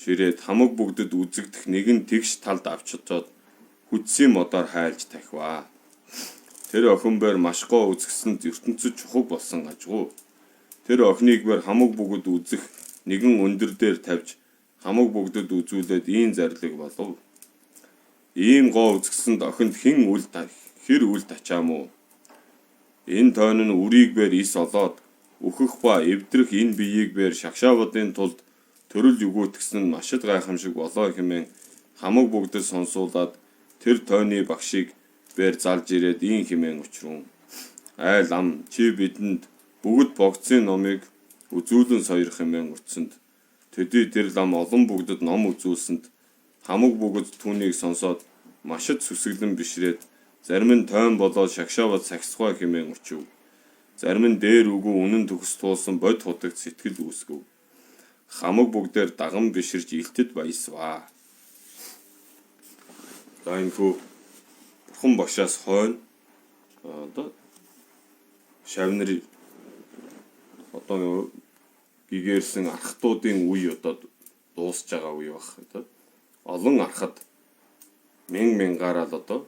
ширээд хамаг бүгдэд үзэгдэх нэгэн тэгш талд авч очоод хүчсийн модоор хайлж тахиваа. Тэр охин бэр маш гоо үзэсгэсэнд ертөнцөд чухаг болсон ажгүй. Тэр охиныг бэр хамаг бүгд үзэх нэгэн өндөр дээр тавьж хамаг бүгдэд үзүүлээд ийм зарлиг болов. Ийм гоо үзэсгэсэнд охинд хэр үл тачаам уу? Энэ тойн нь үрийг бэр ис олоод өөхөх ба эвдрэх энэ биеийг бэр шагшаавуудын тулд төрөл өгөөтгсөн нь машид гайхамшиг болоо хэмээн хамаг бүгдэд сонсуулаад тэр тойны багшийг бэр залж ирээд ийм хэмээн учрун. Айл ам чи бидэнд бүгд богцын номыг үзүүлэн сойрох хэмээн утсанд төдий тэр лам олон бүгдэд ном үзүүлсэнд хамаг бүгд түүнийг сонсоод машид сүсгэлэн бишрээд зарим нь тойн болоод шагшаавад сахисгай хэмээн учив. Зарим нь дээр үгүй үнэн төгс туулсан бод хутагт сэтгэл үүсгэв. Хамаг бүгдээр даган биширж илтэд баясваа. За энэ хүү бурхан багшаас хойно одоо шавнар одоо гэгэрсэн архтуудын үе одоо дуусж байгаа үе баг. Одоо олон архад мянгаар л одоо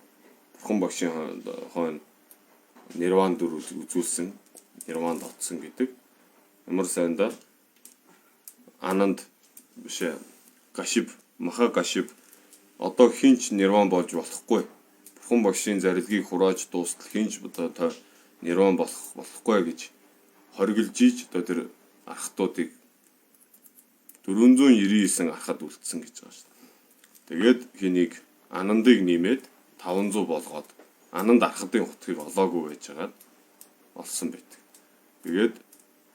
бурхан багшийн хойно нирван дүр үзүүлсэн, нирванд отсон гэдэг. Ямар сайндаа Ананд бишээ Кашип, Маха Кашип одоо хинч нирван болж болохгүй. Бурхан багшийн зарилгийг хурааж дуустал хинч одоо нирван болохгүй гэж хориглож ийж одоо тэр архтуудыг 499 архад үлдсэн гэж байгаа шүү дээ. Тэгээд хэнийг Анандыг нэмээд 500 болгоод Ананд архадын хутгийг олоогүй байжгаад олсон байдаг. Тэгээд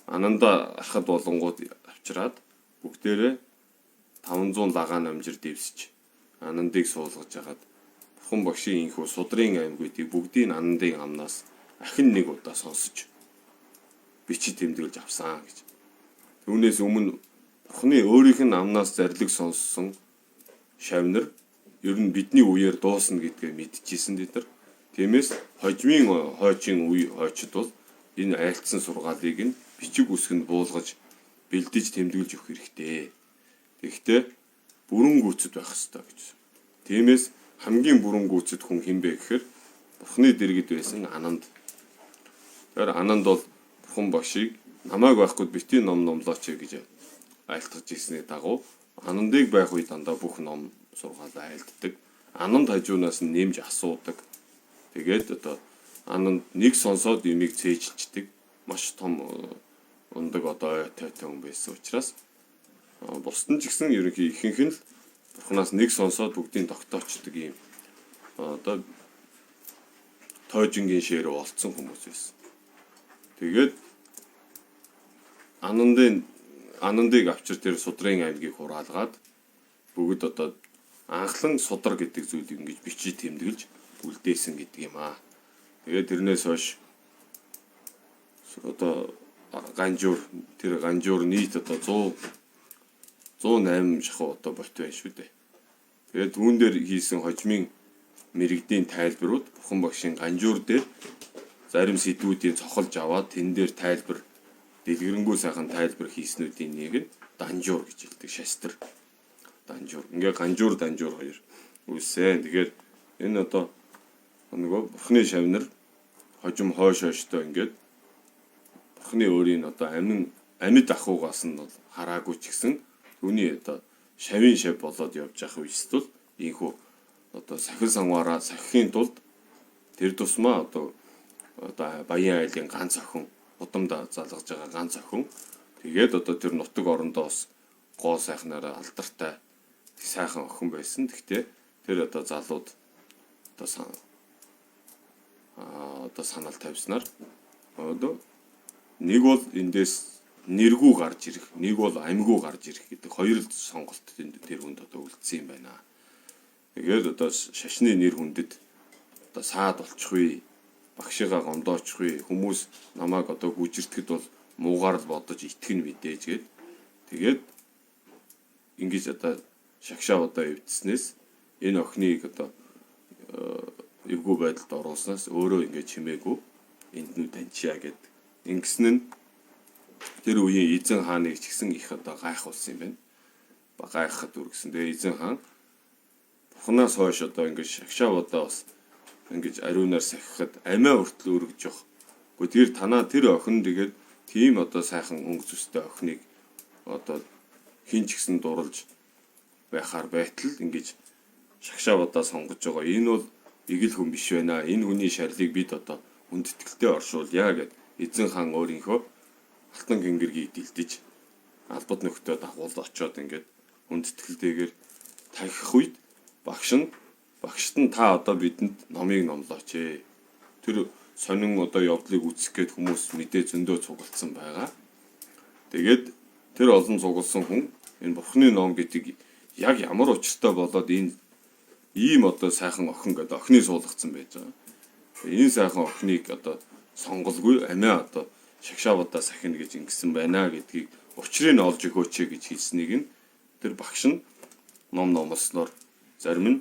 Ананда архад болонгууд авчираад бүгдээрээ 500 лагаан амжир дэвсэж Анандыг суулгаж хагаад бурхан багшийн инхүү судрын аймгуудыг бүгдийг Анандын амнаас ахин нэг удаа сонсож бичиж тэмдэглэж авсан гэж. Түүнээс өмнө бурханы өөрийнх нь амнаас зарлиг сонссон шавнар ер нь бидний үеэр дуусна гэдгээ мэдчихсэн дээр. Тиймээс хойчийн үе хойчд бол энэ айлтсан сургаалыг нь бичиг үсгэнд буулгаж бэлдэж тэмдэглэж өгөх хэрэгтэй. Тэгэхдээ бүрэн гүйцэд байх ёстой гэж. Тиймээс хамгийн бүрэн гүйцэд хүн хэн бэ гэхээр бурханы дэргэд байсан Ананд. Тэр Ананд бол бурхан багшийг намайг байхгүй бити ном номлооч гэж айлтгаж ирсний дагуу Анандыг байх үе дандаа бүх ном сургаалаа айлддаг. Ананд хажуунаас нь нэмж асуудаг. Тэгээд одоо Ананд нэг сонсоод имийг цээжилчдэг. Маш том ундаг одоо тойтой хүн байсан учраас бусд нь ч гэсэн ерөнхий ихэнх нь л бурханаас нэг сонсоод бүгдийг тогтоочдөг юм одоо тойжингийн ширээ олцсон хүмүүс байсан. Тэгээд Анандыг авчир тэр судрын аймгийг хураалгаад бүгд одоо анхлан судар гэдэг зүйлийг ингэж бичиж тэмдэглэж үлдээсэн гэдэг юм аа. Тэгээд тэрнээс хойш одоо ганжуур нийт одоо 108 шахуу одоо бот байна шүү дээ. Тэгээд түүн дээр хийсэн хожмын мэрэгдийн тайлбарууд бурхан багшийн ганжуур дээр зарим сэдвүүдийн цохолж аваад тэн дээр тайлбар дэлгэрэнгүй сайхан тайлбар хийснүүдийн нэг нь данжуур гэж хэлдэг. Шастр данжуур. Ингээ ганжуур хоёр үсэн. Тэгэхээр энэ одоо нөгөө бурханы шавнар хожим хойштой ингээд бурханы өөрийн одоо амьд ахугаас нь бол хараагүй ч гэсэн түүний одоо шавийн шав болоод явж явах үстэл ийхүү одоо сахил сангаараа сахихын тулд тэр тусмаа одоо баян айлын ганц охин удамда залгаж байгаа ганц охин тэгээд одоо тэр нутаг орондоо бас гоо сайхнаараа алдартай сайхан охин байсан. Гэхдээ тэр одоо залууд одоо санал тавьснаар одоо нэг бол эндээс нэргүү гарч ирэх, нэг бол амьгуу гарч ирэх гэдэг хоёр л сонголт тэр хүнд одоо үлдсэн юм байна. Тэгээд одоо шашны нэр хүндэд одоо саад болчихгүй, багшигаа гомдоочихгүй, хүмүүс намайг одоо гүжирдэхэд бол муугаар л бодож итгэн мэдээж гээд тэгээд ингэж одоо шагшаа одоо эвдснээс энэ охиныг одоо эвгүй байдалд оруулснаас өөрөө ингэж чимээгүй энд нүд таньчаа гэд ингэсэн нь тэр үеийн эзэн хааныг ч гэсэн их одоо гайхуулсан юм байна. Ба гайхахад үргэсэн. Тэгээ эзэн хаан Бурханаас хойш одоо ингэж шагшаа одоо бас ингэж ариунаар сахихад амиа хүртэл өргөж явах. Гэхдээ тэр танаа тэр охин тэгээд тийм одоо сайхан өнгө зүстэй охиныг одоо хин ч гэсэн дурлж байхаар байтал ингэж шагшаа удаа сонгож байгаа. Энэ бол игэл хүн биш байна. Энэ хүний шарлыг бид одоо хүндэтгэлтэй оршуулъя гэд эзэн хаан өөрийнхөө алтан гингэргийг дилдэж албад нөхдөд дагуул очоод ингээд хүндэтгэлтэйгээр тахих үед багшд нь та одоо бидэнд номыг номлооч ээ. Тэр сонин одоо явдлыг үүсгэх гээд хүмүүс мэдээ зөндөө цугалтсан байгаа. Тэгээд тэр олон цугалсан хүн энэ Бурхны ном гэдэг яг ямар учиртай болоод энэ ийм одоо сайхан охин гэдэг охины суулгацсан байж байгаа. Энэ сайхан охиныг одоо сонголгүй амиа одоо шагшаавдаа сахина гэж ингэсэн байна гэдгийг учрыг олж өгөөч гэж хэлснийг нь тэр багш нь ном номлосноор зарим нь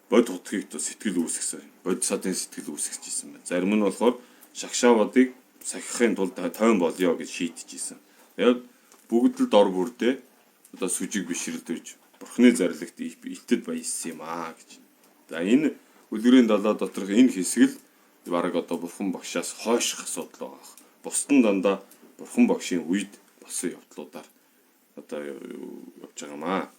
бод утгийг сэтгэл үүсгэсэн. Бод садын сэтгэл үүсгэжсэн байна. Зарим нь болохоор шагшаавдыг сахихын тулд тойн болёо гэж шийдэжсэн. Яг бүгд л дор бүрдээ одоо сүжиг бишрэлдэж Бурхны зарлагт итэд баяссан юм аа гэж. За энэ үлгэрийн далаа доторх энэ хэсэг л бараг одоо Бурхан багшаас хойших асуудал байгаа. Бусд нь дандаа Бурхан багшийн үед болсон явдлуудаар одоо явж байгаа юм аа.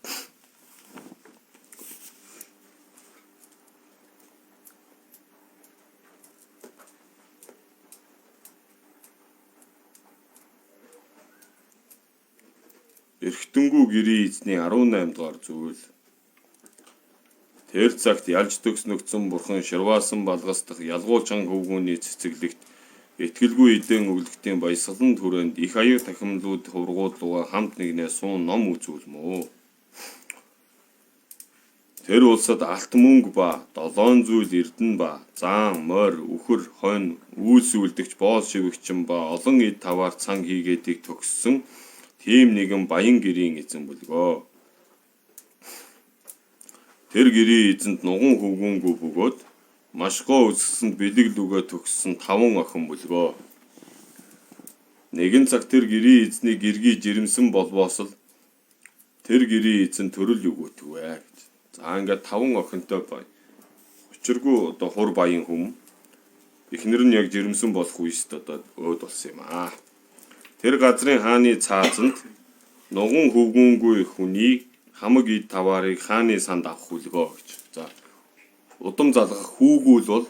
Эрхтэнгүү гэрийн эзний 18 дугаар зүйл. Тэр цагт ялж төгснөгцөн Бурхан ширваасан балгасдах ялгуучхан хөвгүүний цэцэглэгт итгэлгүй эдэн өглөгтийн баясгалан түрээнд их аяг тахимлууд хургуудлууга хамт нэгнээ суун ном үзүүлмөө. Тэр улсад алт мөнгө ба долоон зүйл эрдэн ба заан морь үхэр хонь үүс үлдэгч боол шивэгчин ба олон эд таваар цан хийгээдийг төгссөн тийм нэгэн баян гэрийн эзэн бүлгөө. Тэр гэрийн эзэнд нуган хөвгүүнгүй бөгөөд маш гоо үсгэсэнд бэлэг лүгээ төгссөн 5 охин бүлгөө. Нэгэн цаг тэр гэрийн эзний гэргий жирэмсэн болбоос л тэр гэрийн эзэн төрөл өгөөтгвэ гэж. За ингээд 5 охинтой бай. Учиргүй одоо хур баян хүм. Эхнэр нь яг жирэмсэн болох үест одоо өөд болсон юм аа. Тэр газрын хааны цаазанд нуган хөвгүүнгүй хүнийг хамаг ид таваарыг хааны санд авах хүлгөө гэж. За удам залгах хүүгүүл бол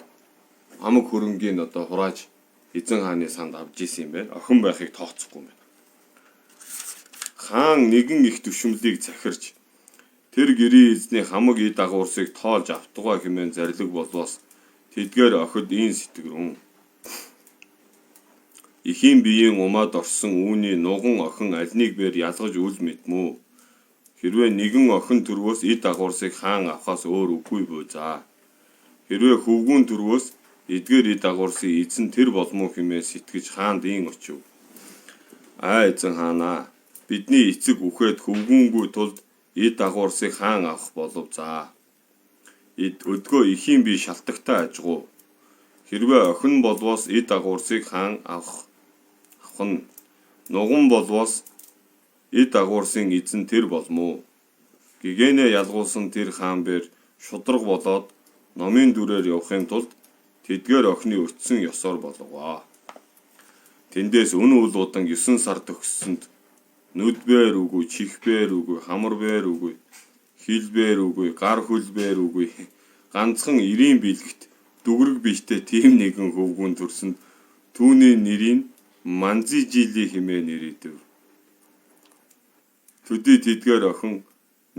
хамаг хөрөнгийн одоо хурааж эзэн хааны санд авж исэн юм байна. Охин байхыг тооцохгүй юм байна. Хаан нэгэн их төвшмөлийг захирч тэр гэрийн эзний хамаг ид дагуурсыг тоолж автугай хэмээн зарлиг болвоос тэдгээр охид ийн сэтгэрүүн. Ихийн биеийн умаад орсон үүний нуган охин альнийг бээр ялгаж үл мэдмүү. Хэрвээ нэгэн охин төрвөөс эд дагуурсыг хаан авахаас өөр үгүй бөө за. Хэрвээ хөвгүүн төрвөөс эдгээр эд дагуурсыг эзэн тэр болмоо хэмээн сэтгэж хаанд ийн очив. Эзэн хаанаа бидний эцэг үхээд хөвгүүнгүй тулд эд дагуурсыг хаан авах болов за. Өдгөө ихийн бие шалтагтай ажгуу. Хэрвээ охин болвоос эд дагуурсыг хаан авах нь нуган болвоос эд дагуурсын эзэн тэр болмоо. Гэгэнэ ялгуулсан тэр хаан бэр шудраг болоод номын дүрээр явахын тулд тэдгээр охины өтсөн ёсоор болгоо. Тэндээс өн уулуудан 9 сар төгссөнд нүд бээр үгүй, чих бээр үгүй, хамар бээр үгүй, хил бээр үгүй, гар хөл бээр үгүй. Ганцхан 90 бэлгт дүгрэг бийтэй тийм нэгэн хөвгүүн төрсөнд түүний нэрийг Манзи жили хэмээн нэрийдэв. Төдий тэдгээр охин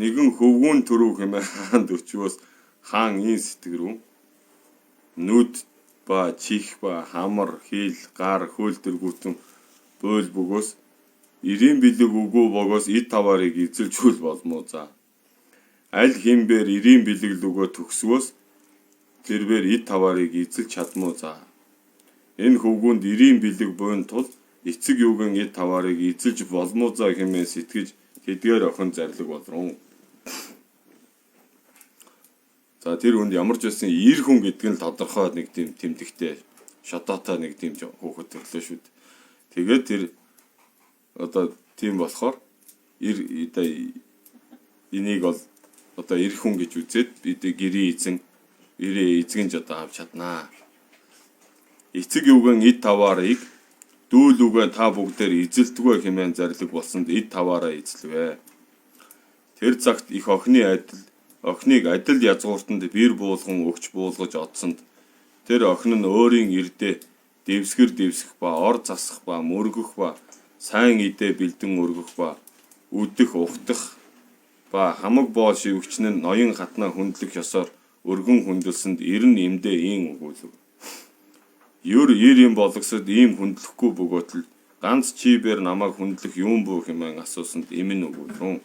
нэгэн хөвгүүн төрөв хэмээн хаанд өчвөөс хаан ийн сэтгэрүү. Нүд ба чих ба хамар, хил, гар, хөл тэргүүтэн бойл бөгөөс 90 бэлэг үгүй богоос эд таваарыг эзэлж хүл болмоо за. Аль хэмбэр 90 бэлэг лөгөө төгсвөөс тэрбээр эд таваарыг эзэлж чадмуу за. Энэ хөвгүүнд 90 бэлэг буйн тул эцэг юугийн эд таваарыг эзэлж болмоозаа хэмээн сэтгэж тэдгээр охин зарлиг болрон. За тэр хүнд ямар ч байсан ир хүн гэдэг нь тодорхой нэг тийм тэмдэгтэй шатаатай нэг тийм хөөхөт төрлөө шүү дээ. Тэгээд тэр одоо тийм болохоор энийг бол одоо ир хүн гэж үзээд бид гэрээ эзэн одоо авч чаднаа. Эцэг юугийн эд таваарыг дүүл үгээ та бүгдээр эзэлдэггүй хэмээн зарлиг болсонд эд таваараа эзлэвэ. Тэр цагт их охиныг адил язгууртанд бэр буулган өгч буулгаж одсонд тэр охин нь өөрийн эрдээ дэвсгэх ба ор засах ба мөргөх ба сайн идэ бэлдэн өргөх ба үдэх ухтах ба хамаг боо шивгчэн нь ноён хатнаа хүндлэх ёсоор өргөн хүндэлсэнд эрен имдээ ийн өгүүлв. Юр юм болгосод ийм хүндлэхгүй бөгөөтл ганц чибээр намайг хүндлэх юм бүү хэмээн асуусанд эмэн өгүүлрэн.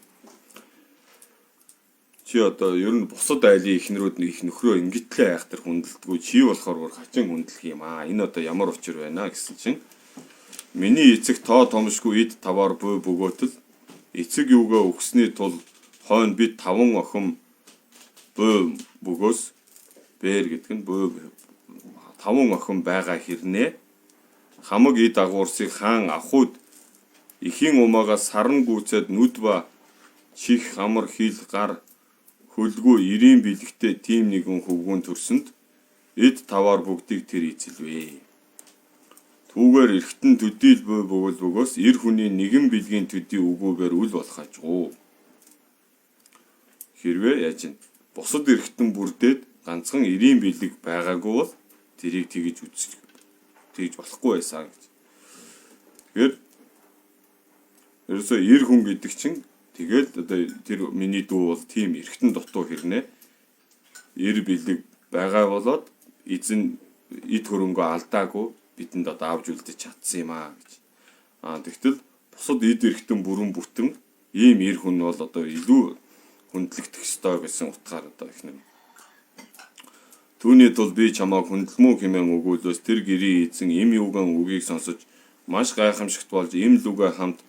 Чи одоо ер нь бусад айлын ихнэрүүд нь их нөхрөө ингэтлээ айхтар хүндэлдэггүй чи болохоор хачин хүндлэх юм аа. Энэ одоо ямар учир байна гэсэн чинь миний эцэг тоо томшгүй эд таваар буй бөгөөтл эцэг юугаа өгсөний тулд хойно бид 5 охин буй бөгөөс бээр гэдэг нь буй 5 охин байгаа хэрнээ хамаг эд агуурсыг хаан ахуйд ихийн умаагаас саран гүйцэд нүд ба чих хамар хил гар хөлгүй 90 бэлэгтэй тим нэгэн хөвгүүн төрсөнд эд таваар бүгдийг тэр эзэлвэ. Түүгээр эргэтэн төдийл буй бөгөөс эр хүний нэгэн бэлгийн төдий үгүүгээр үл болох ажгүй. Хэрвээ яаж ин бусад эргэтэн бүрдээд ганцхан 90 бэлэг байгаагүй бол тэрийг тэгж болохгүй байсан гэж. Тэгэхээр ерөөсөө эр хүн гэдэг чинь тэгэл одоо тэр миний дүү бол тийм эргэтэн дутуу хэрнээ эр бэлэг байгаа болоод эзэн эд хөрөнгөө алдаагүй бидэнд одоо авж үлдэж чадсан юм аа гэж. Тэгтэл бусад эд эргэтэн бүрэн бүтэн ийм эр хүн бол одоо илүү хүндлэгдэх ёстой гэсэн утгаар одоо ихнэ. Түүний тул би чамайг хүндэлмүү хэмээн өгүүлвэс тэр гэрийн эзэн эм юуган үгийг сонсож маш гайхамшигт болж эм лүгэ хамт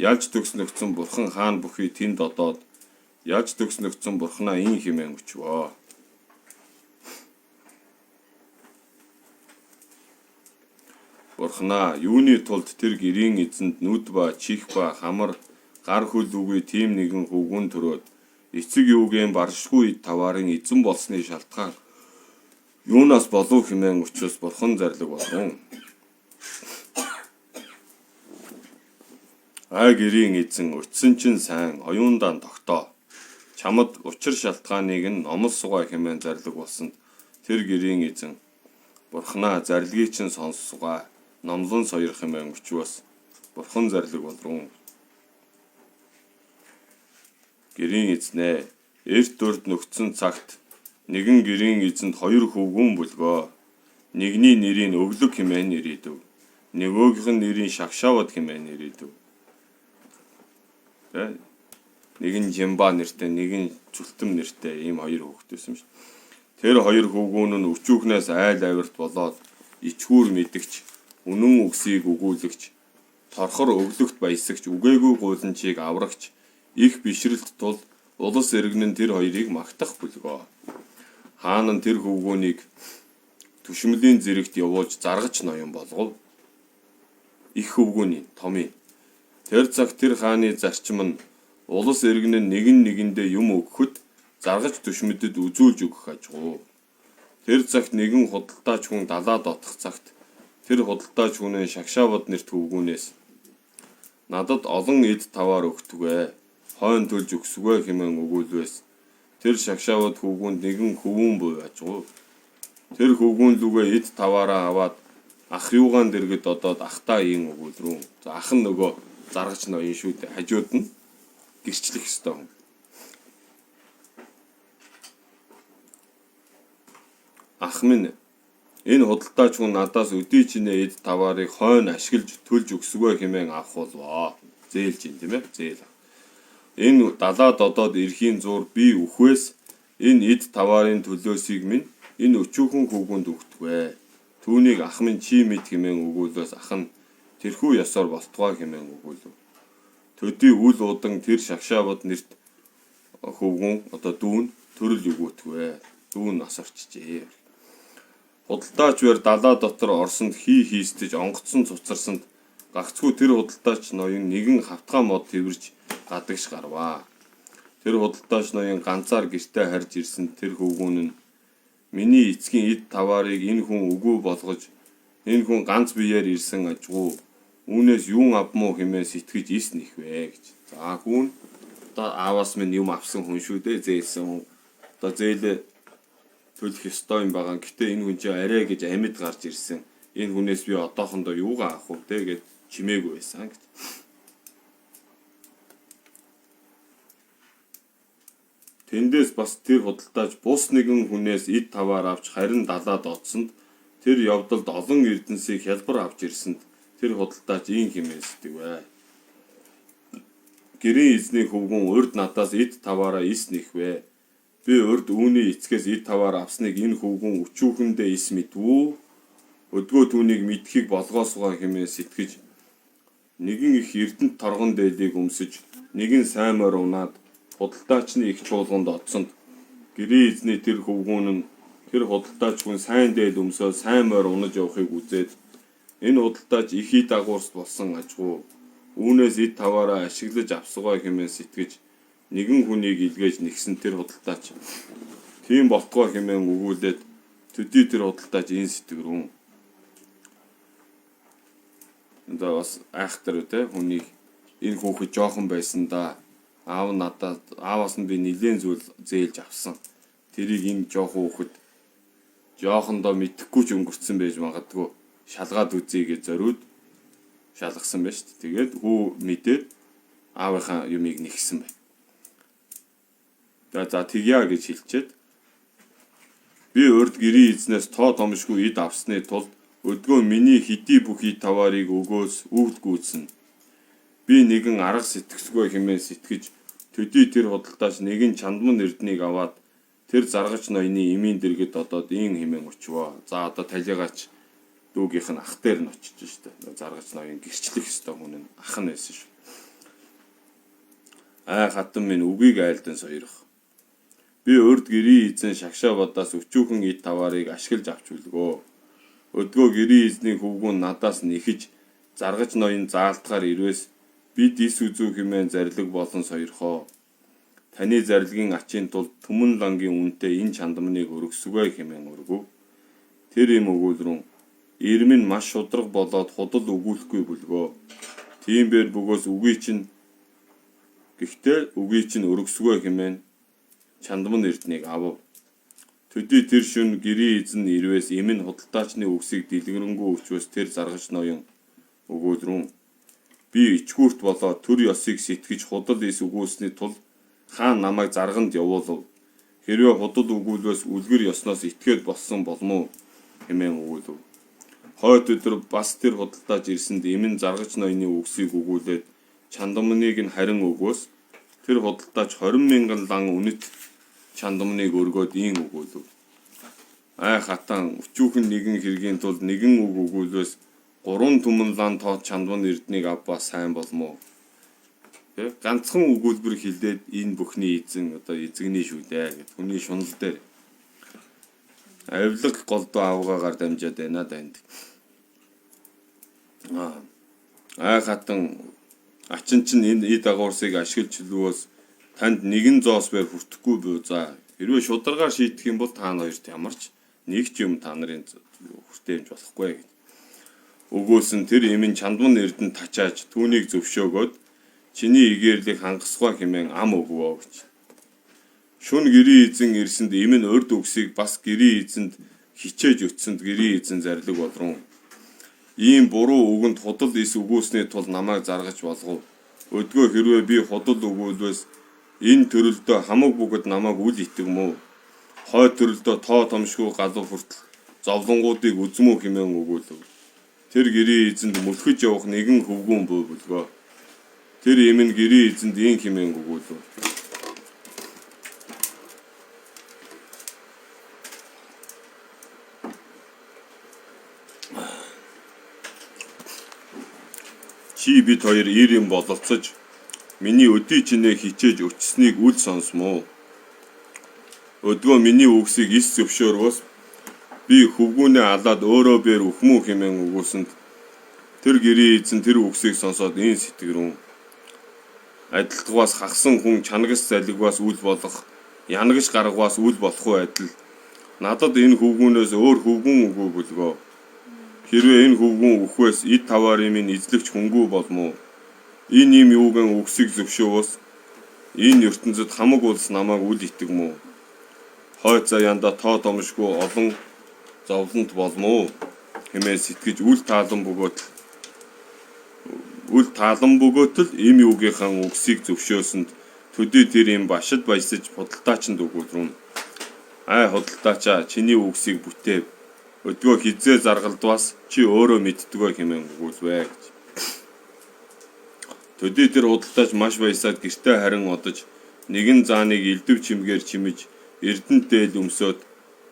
ялж төгснөгцөн бурхан хаан бүхий тэнд одоод ялж төгснөгцөн бурханаа ин хэмээн өчвөө. Бурханаа юуны тулд тэр гэрийн эзэнд нүд ба чих ба хамар гар хөл үгүй тийм нэгэн хөвгүүн төрөөд эцэг юугийн баршгүй таваарын эзэн болсны шалтгаан юунаас болов хэмээн өчөөс бурхан зарлиг болов. Гэрийн эзэн өчсөн чинь сайн оюундаа тогтоо. Чамд учир шалтгааныг нь номос сугай хэмээн зарлиг болсонд тэр гэрийн эзэн бурханаа зарлигийг чинь сонссугай номлон соёр хэмээн өчвөөс бурхан зарлиг болрун. Гэрийн эзнээ эрт дурд нөхцөн цагт нэгэн гэрийн эзэнд 2 хөвгүүн бүлгөө. Нэгний нэрийг Өвлөг хэмээн нэрийдэв. Нөгөөгийнх нь нэрийг Шагшавад хэмээн нэрийдэв. Нэг нь Жимба нэртэй, нэг нь Зүлтэм нэртэй ийм 2 хүүхэдтэйсэн шүү. Тэр 2 хөвгүүн нь өчүүхнээс айл авирт болоод ичгүүр мэдгч, үнэн үгсийг өгүүлэгч, торхор өглөгт баясагч, үгээгүй гуйланчийг аврагч, их бишрэлт тул улс иргэн нь тэр 2-ыг магтах бүлгөө. Хаан нь тэр хөвгүүнийг түшмэлийн зэрэгт явуулж заргаж ноён болгов. Их хөвгүүний томьёо. Тэр цагт тэр хааны зарчим нь улс иргэн нь нэгэндээ юм өгөхөд заргаж түшмэдэд үзүүлж өгөх ажгүй. Тэр цагт нэгэн худалдаач хүн далаа дотох цагт тэр худалдаач хүнээ Шагшавад нэрт хөвгүүнээс надад олон эд таваар өгтөгөө. Хойн төлж өгсгөө хэмээн өгүүлвэс. Тэр Шагшавад хөвгүүнд нэгэн хөвүүн буй ажгүй. Тэр хөвгүүн лүгээ эд таваараа аваад ах юугаан дэргэд одоод ахтаа ийн өгүүлрүү. За ах нь нөгөө заргач ноён шүү дээ. Хажууд нь гэрчлэх ёстой хүн. Ах минь энэ худалдаач хүн надаас өдий чинээ эд таваарыг хойно ашиглаж төлж өгсгөө хэмээн авах болвоо. Зээлж ин тийм ээ. Зээл. Энэ далаад одоод эрхийн зур би үхвээс энэ эд таваарын төлөөсийг минь энэ өчүүхэн хөвгүнд өгтгвэ. Түүнийг ах минь чи мэд хэмээн өгүүлвэс ах нь тэрхүү ёсоор болтугай хэмээн өгүүлв. Төдий үл удан тэр шагшаабад нэрт хөвгүн одоо дүүн төрөл өгөөтгвэ. Дүүн нас орчжээ. Худалдаач бэр далаа дотор орсонд хийстэж онгоцсон цуцарсанд гагцгүй тэр худалдаач ноён нэгэн хавтгай мод тэрвэрж гадагш гарваа. Тэр худалдаач ноён ганцаар гэртээ харж ирсэн тэр хөвгүүн нь миний эцгийн эд таваарыг энэ хүн үгүй болгож энэ хүн ганц биеэр ирсэн ажгүй. Үүнээс юун авмуу хэмээн сэтгэж ис нэхвэ гэж. За гүн одоо ааваас минь юм авсан хүн шүү дээ, зээлсэн хүн. Одоо зээлээ төлөх ёстой юм байгаа. Гэтэ энэ хүн чинь арай гэж амьд гарч ирсэн. Энэ хүнээс би одоохондоо юугаа авах вэ гэж чимээгүй байсан гэж. Тэндээс бас тэр худалдаач бус нэгэн хүнээс эд таваар авч харин далаад одсонд тэр явдалд олон эрдэнсийг хялбар авч ирсэнд тэр худалдаач ийм хэмээн сэтгэвэ. Гэрийн эзний хөвгүн урд надаас эд таваараа ис нэхвэ. Би урд үүний эцгээс эд таваар авсныг энэ хөвгүн өчүүхэндээ ис мэдвүү. Өдгөө түүнийг мэдхийг болгоосгоо хэмээн сэтгэж нэгэн их эрдэнэт торгон дээлийг өмсөж нэгэн сайн морь унаад худалдаачны их чуулганд одсонд гэрийн эзний тэр хөвгүүн нь тэр худалдаач хүн сайн дээл өмсөө сайн морь унаж явахыг үзээд энэ худалдаач их эд дагуурс болсон ажгүй. Үүнээс эд таваараа ашиглаж авсгаа хэмээн сэтгэж нэгэн хүнийг илгээж нэгсэн тэр худалдаач тийм болтгоо хэмээн өгүүлээд төдий тэр худалдаач энэ сэтгэрүүн. Энд бас айхтар үү те хүнийг энэ хүүхэд жоохон байсан да. Аав надад ааваас нь би нэлээд зүйл зээлж авсан. Тэрийг энэ жоохон хүүхэд жоохондоо мэдхгүй ч өнгөрцөн байж магадгүй шалгаад үзье гэж зориуд шалгасан байна шүү дээ. Тэгээд хүү мэдээд аавынхаа юмыг нэгсэн байна. За тэгья гэж хэлчихэд би урд гэрийн эзнээс тоо томшгүй эд авсны тулд өдгөө миний хэдий бүх эд таваарыг өгөөс өвд гүйцэн. Би нэгэн арга сэтгсгүй хэмээн сэтгэж төдий тэр худалдаач нэгэн чандман эрднийг аваад тэр заргач ноёны эмийн дэргэд одоод ийм хэмээн очивоо. За одоо талигаач дүүгийнх нь ах дээр нь очиж штэ. Заргач ноён гэрчлэх ёстой хүн нь ах нь байсан шүү. Хатан минь үгийг айлдан сойрох. Би урд гэрийн эзэн шагшаа бодоос өчүүхэн эд таваарыг ашиглаж авч үлгөө. Өдгөө гэрийн эзний хөвгүүн надаас нэхэж заргач ноён заалтахаар ирвэс бид ис үзүү хэмээн зарлиг болон сойрхоо. Таны зарлагын ачийн тулд түмэн лангийн үнэтэй энэ чандамныг өргөсгөө хэмээн өргөв. Тэр юм өгүүлрэн ирмэн маш шудраг болоод худал өгүүлэхгүй бүлгөө. Тиймбэр бөгөөс үгүй чинь гэхдээ үгүй чинь өргөсгөө хэмээн чандман эрднийг авав. Төдий тэр шөнө гэрийн эзэн ирвэс эмэн худалдаачны үгсийг дэлгэрэнгүй өчвөөс тэр заргач ноён өгүүлрэн би ичгүүрт болоо төр ёсыг сэтгэж худал ис өгүүлсний тулд хаан намайг зарганд явуулав. Хэрвээ худал өгүүлвэс үлгэр ёсноос итгээд болсон болмоо хэмээн өгүүлв. Хойд өдөр бас тэр худалдаач ирсэнд эмэн заргач ноёны үгсийг өгүүлээд чандамныг нь харин өгвөөс тэр худалдаач 20,000 лан үнэт чандамныг өргөөд ийм өгүүлв. Хатан өчүүхэн нэгэн хэргийн тулд нэгэн үг өгүүлвэс 3 түмэн лан тоо чандман эрднийг авбаа сайн болмоо. Ганцхан өгүүлбэр хэлээд энэ бүхний эзэн одоо эзэгний шүү дээ гэд хүний шунал дээр авилга голдуу авгаагаар дамжаад байна данд. Хатан ачин чинь энэ эд дагуурсыг ашиглаж чөлөөс танд нэгэн зоос бай хүртэхгүй бүү за. Хэрвээ шударгаар шийдэх юм бол та хоёрт ямарч нэг ч юм та нарын хүртээмж болохгүй гэж. Өгөөсөн тэр эмэн чандман эрдэнэ тачааж түүнийг зөвшөөгөөд чиний игээрлийг хангасгай хэмээн ам өгвөө гэж. Шүн гэрийн эзэн ирсэнд эмэн урд үгсийг бас гэрийн эзэнд хичээж өтсөнд гэрийн эзэн зарлиг болрон. Ийм буруу үгэнд худал ис өгөөсний тул намайг заргаж болгов. Өдгөө хэрвээ би худал өгүүлвэс энэ төрөлдөө хамаг бүгд намайг үл итгэмүү. Хой төрөлдөө тоо томшгүй галуу хүртэл зовлонгуудыг үзмүү хэмээн өгүүлв. Тэр гэрийн эзэнд мөлхөж явах нэгэн хөвгүүн бөө бүлгөө. Тэр эмэн гэрийн эзэнд ийм хэмээн өгүүлв. чи бид хоёр ир юм бололцож миний өдий чинээ хичээж өчснийг үл сонсмоо. Өдгөө миний үгсийг ис зөвшөөрвөөс би хөвгүүнээ алаад өөрөө бээр өхмүү хэмээн өгүүлсэнд тэр гэрийн эзэн тэр үгсийг сонсоод энэ сэтгэрүүн адилтгаас хагсан хүн чанагас залгиваас үл болох янагш гаргаваас үл болохгүй адил надад энэ хөвгүүнээс өөр хөвгүүн өгөө бөлгөө. Хэрвээ энэ хөвгүүн өхвээс эд таваарын минь эзлэгч хөнгүү болмоо. Энэ юм юуган үгсийг зөвшөөвөөс энэ ертөнцид хамаг улс намайг үл итгэмүү. Хойд заяанда тоо томшгүй олон зовлонт болмоо хэмээн сэтгэж үл таалан бөгөөтөл им юугийнхаа үгсийг зөвшөөсөнд төдий тэр юм башид баясаж худалдаачнд өгүүлрүүн. Ай худалдаачаа чиний үгсийг бүтээв. Өдгөө хизээ заргалдваас чи өөрөө мэддэггүй хэмээн өгүүлвэ гэж. Төдий тэр худалдаач маш баясаад гэртээ харин одож нэгэн зааныг элдв чимгээр чимэж эрдэнэ дээл өмсөөд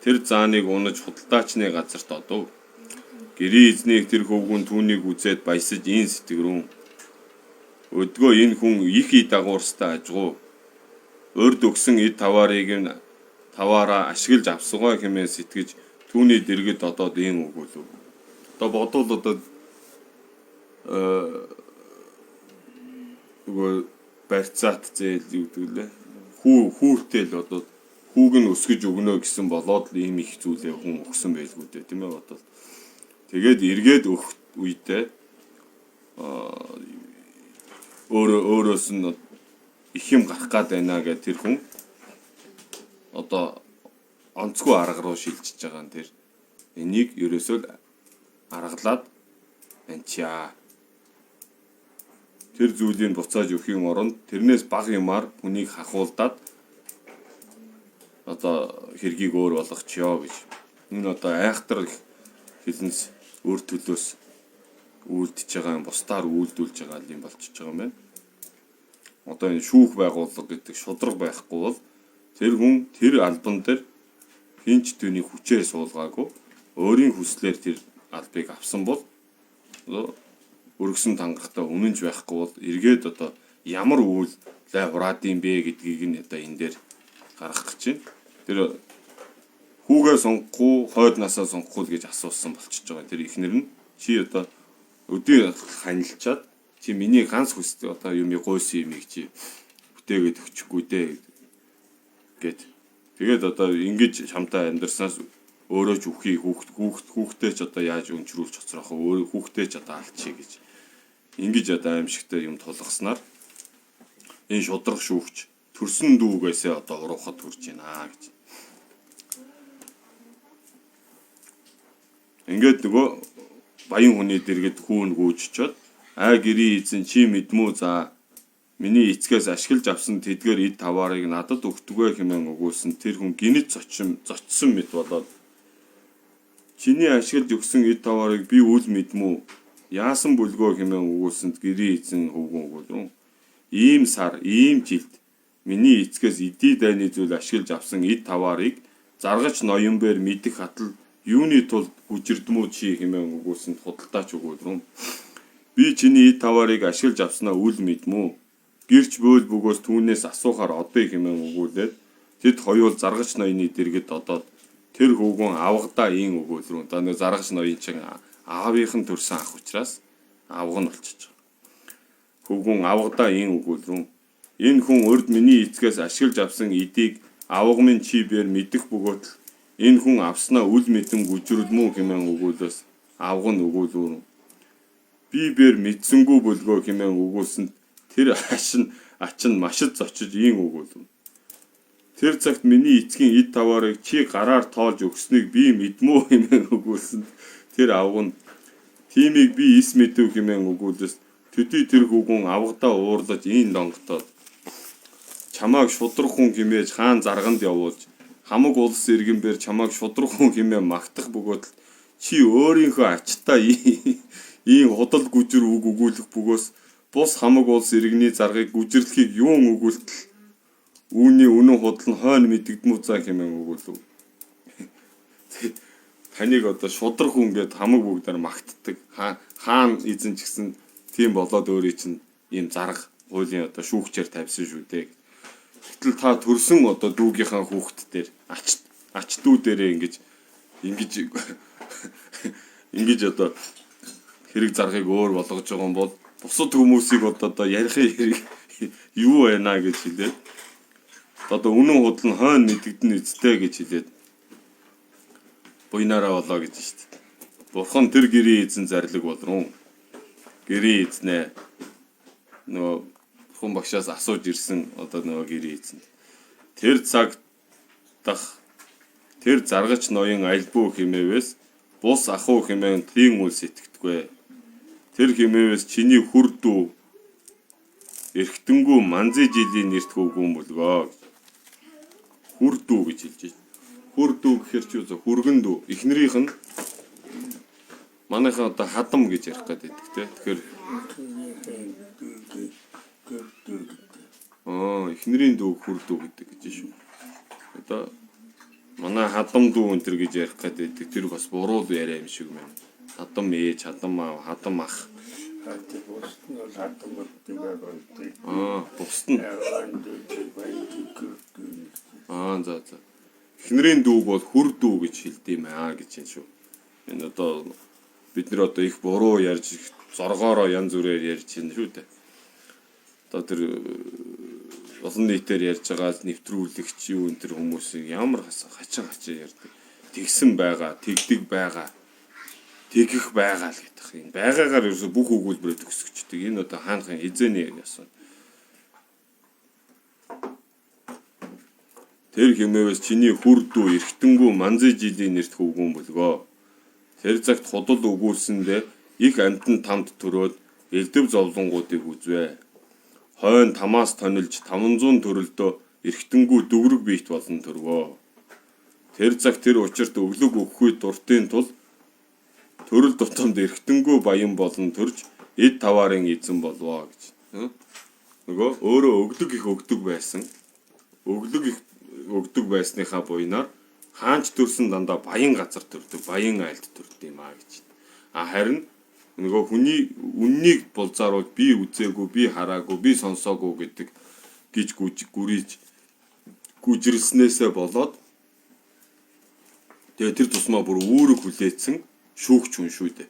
тэр зааныг унаж худалдаачны газарт одов. Гэрийн эзнийг тэр хөвгүн түүнийг үзээд баясаж ин сэтгэрүүн. Өдгөө энэ хүн их ий дагуурстай ажгуу. Өрд өгсөн эд таваараа ашиглаж авсугаа хэмээн сэтгэж түүний дэргэд одоод ийм өгүүлв. Одоо бодвол нөгөө барьцаат зээл юу гэдэг лээ. Хүүртэл одоо хүүг нь өсгөж өгнө гэсэн болоод л ийм их зүйлээ хүн өгсөн байлгүй дээ тийм ээ бодвол. Тэгээд эргээд өгөх үедээ өөрөөс нь их юм гарах гад байна гэх тэр хүн одоо онцгүй арга руу шилжиж байгаа нь тэр энийг ерөөсөө аргалаад анчаа. Тэр зүйлийг буцааж өгөхийн оронд тэрнээс бага юмар хүнийг хахуулдаад одоо хэргийг өөр болгочихё гэж. Энэ одоо айхтар хэлнэс өөр төлөөс үйлдэж байгаа юм бусдаар үйлдүүлж байгаа юм болчихж байгаа юм байна. Одоо энэ шүүх байгууллага гэдэг шудраг байхгүй бол тэр хүн тэр албан дээр хинч түүний хүчээр суулгаагүй өөрийн хүслээр тэр албыг авсан бол өргөсөн тангарахтаа үнэнж байхгүй бол эргээд одоо ямар үйл лай хураад юм бэ гэдгийг нь одоо энэ дээр гаргах гэж байна. Тэр хүүгээ сонгохгүй хойд насаа сонгохгүй гэж асуусан болчихж байгаа. Тэр ихнэр нь чи одоо өдөө ханилчаад чи миний ганц хүсдэг одоо юм гойсон юм чи бүтээгээд өчхгүй дээ гэд. Тэгээд одоо ингэж чамтай амьдарснаас өөрөө ч үхий хүүхдээ ч одоо яаж өнчрүүлж хоцроох вэ? Хүүхдээ ч одоо алдчихъя гэж. Ингэж одоо аимшигтай юм тулгаснаар энэ шудрах шүүгч төрсөн дүүгээсээ одоо уруухад хүрж байна гэж. Ингээд нөгөө баян хүний дэргэд хүүн гүйччихэд гэрийн эзэн чи мэдмүү за миний эцгээс ашиглаж авсан тэдгээр эд таваарыг надад өгтөгөө хэмээн өгүүлсэн тэр хүн гинэт зочсон мэт болоод чиний ашиглаж өгсөн эд таваарыг би үл мэдмүү яасан бүлгөө хэмээн өгүүлсэнд гэрийн эзэн хөвгөн өгүүлрүүн. Ийм сар ийм жилд миний эцгээс эдий дайны зүйл ашиглаж авсан эд таваарыг заргач ноёмбэр мэдэх хатал юуны тулд гүжирдмүү чи хэмээн өгүүлсэнд худалдаач өгүүлрүүн. Би чиний эд таваарыг ашиглаж авснаа үл мэдмүү. Гэрч бөөл бөгөөс түүнээс асуухаар одё хэмээн өгүүлээд тэд хоёул заргач ноёны дэргэд одоод тэр хөвгөн авгадаа ийн өгүүлрүүн. Одоо нэг заргач ноён чинь аавынхан төрсэн ах учраас авга нь болчихж байгаа. Хөвгөн авгадаа ийн өгүүлрүүн. Энэ хүн урд миний эцгээс ашиглаж авсан эдийг авга минь чи бээр мэдэх бөгөөд энэ хүн авснаа үл мэдэн гүжрэлмүү хэмээн өгүүлээс авга нь өгүүлвүрэн. Би бээр мэдсэнгүү бөлгөө хэмээн өгүүлсэнд тэр ачин машид зочиж ийн өгүүлв. Тэр цагт миний эцгийн эд таваарыг чи гараар тоолж өгснийг би мэдмүү хэмээн өгүүлсэнд тэр авга нь тиймийг би эс мэдв хэмээн өгүүлээс төдий тэр хөвгүн авгадаа уурлаж ийн донготоод чамааг шудрах хүн хэмээж хаан зарганд явуулж хамаг улс иргэнбэр чамааг шудрах хүн хэмээн магтах бөгөөд чи өөрийнхөө ачтаа ийн худал гүжир үг өгүүлэх бөгөөс бус хамаг улс иргэний заргыг гүжирлэхийг юун өгүүлтэл үүний үнэн худал нь хойно мэдэгдмүү цаа хэмээн өгүүлв. Таныг одоо шудрах хүн гэд хамаг бүгдээр магтдаг. Хаан эзэн ч гэсэн Тийм болоод өөрийн чинь ийм зарга хуулийн одоо шүүгчээр тавьсан шүү дээ. Гэтэл та төрсөн одоо дүүгийнхаа хүүхэд дээр ач дүү дээрээ ингэж одоо хэрэг заргыг өөр болгож байгаа юм бол бусад хүмүүсийг одоо ярихын хэрэг юу байна гэж хэлээд одоо үнэн худал нь хойно мэдэгдэн эзтэй гэж хэлээд буйнаараа болоо гэж шүү дээ. Бурхан тэр гэрийн эзэн зарлиг болрон. Гэрийн эзнээ нөгөө бурхан багшаас асууж ирсэн одоо нөгөө гэрийн эзэн. Тэр цаг дах тэр заргач ноён альбуу химээвээс бус ахуу химээн тийм үл сэтгэдэггүй. Тэр химээвээс чиний хүрдүү эрхтэнгүү манзы жилийн нэрт хөвгүүн болгоо. Хүрдүү гэж хэлж байна. Хүрдүү гэхэр чи үгүй хүргэн дүү. Эхнэрийнх нь манайхаа одоо хадам гэж ярих гэдэг те. Тэгэхээр эхнэрийн дүү хүрдүү гэдэг гэж шүү. Одоо манай хадам дүү энэ төр гэж ярих гэдэг тэр бас буруу яриа юм шиг байна. Хадам ээж, хадам аав, хадам ах. Бусд нь. За. Эхнэрийн дүүг бол хүрдүү гэж хэлдэм гэж байна шүү. Энэ одоо бид нэр одоо их буруу ярьж зоргоороо янз бүрээр ярьж байна шүү дээ. Одоо тэр олон нийтээр ярьж байгаа нэвтрүүлэгч юу энэ тэр хүмүүсийг ямар хачин ярьдаг. Тэгсэн байгаа, тэгдэг байгаа, тэгэх байгаа л гэдэг. Энэ байгаагаар ерөөсө бүх өгүүлбэрээ төгсгчдэг. Энэ одоо хаанхын хизээний яасан. Тэр хэмээвээс чиний хүрдүү эрхтэнгүү манзы жилийн нэрт хөвгүүн болгоо. Тэр цагт худал өгүүлсэндээ их амтан тамд төрөөд элдэв зовлонгуудыг үзвэ. Хойн тамаас тонилж 500 төрөлдөө эрхтэнгүү дүгрэг биет болон төрвөө. Тэр цагт тэр учирт өглөг өгөхгүй дуртын тул төрөл тутамд эрхтэнгүү баян болон төрж эд таваарын эзэн болвоо гэж. Нөгөө өөрөө өглөг их өгдөг байсан. Өглөг их өгдөг байсныхаа буйнаар хаанч төрсөн дандаа баян газар төрдөг, баян айлд төрдөг юм гэж. Харин нөгөө хүний үннийг булзааруул би үзээгүй, би хараагүй, би сонсоогүй гэдэг гэж гүжирснээсээ болоод тэгээ тэр тусмаа бүр үүрэг хүлээсэн шүүгч хүн шүү дээ.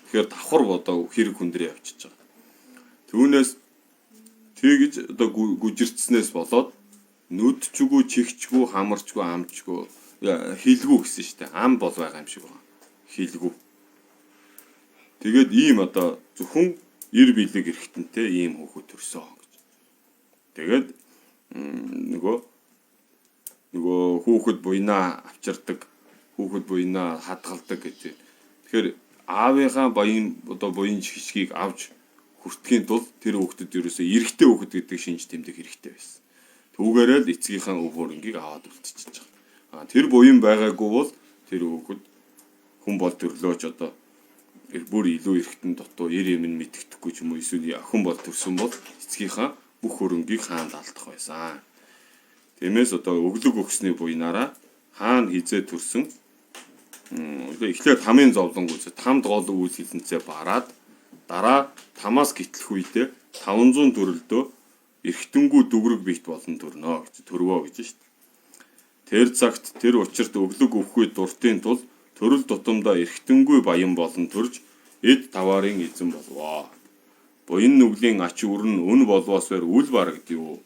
Тэгэхээр давхар одоо хэрэг хүндрээ явчихж байгаа. Түүнээс тэгж одоо гүжирцснээс болоод нүдчгүй, чихчгүй, хамарчгүй, амчгүй, хилгүү гэсэн шүү дээ. Ам бол байгаа юм шиг байна. Хилгүү. Тэгээд ийм одоо зөвхөн эр билег эрхтэнтэй ийм хүүхэд төрсөн гэж. Тэгээд нөгөө хүүхэд буйнаа авчирдаг, хүүхэд буйнаа хадгалдаг гэдэг. Тэгэхээр аавынхаа буян хишгийг авч хүртгэхийн тулд тэр хүүхдэд ерөөсөө эрэгтэй хүүхэд гэдэг шинж тэмдэг хэрэгтэй байсан. Түүгээрээ л эцгийнхаа өв хөрөнгийг аваад үлдчихэж байгаа. Тэр буян байгаагүй бол тэр хүүхэд хүн бол төрлөөч одоо бүр илүү эргэтэн дотоо эр юм мэддэхгүй ч юм уу эсвэл охин бол төрсөн бол эцгийнхаа бүх хөрөнгийг хаанд алдах байсан. Тиймээс одоо өглөг өгсний буйнаараа хаана хизээ төрсөн эхлээд тамийн зовлон үзээ тамд гол үйл хэлэнцээ бараад дараа тамаас гитлэх үедээ 500 төрөлдөө эрхтэнгүү дүгрэг биет болон төрнө гэж төрвөө гэж шүү дээ. Тэр цагт тэр учирт өглөг өгөхгүй дуртын тул төрөл тутамдаа эрхтэнгүү баян болон төрж эд таваарын эзэн болвоо. Буян нүглийн ач үрэн өн болвоосоор үл барагдив.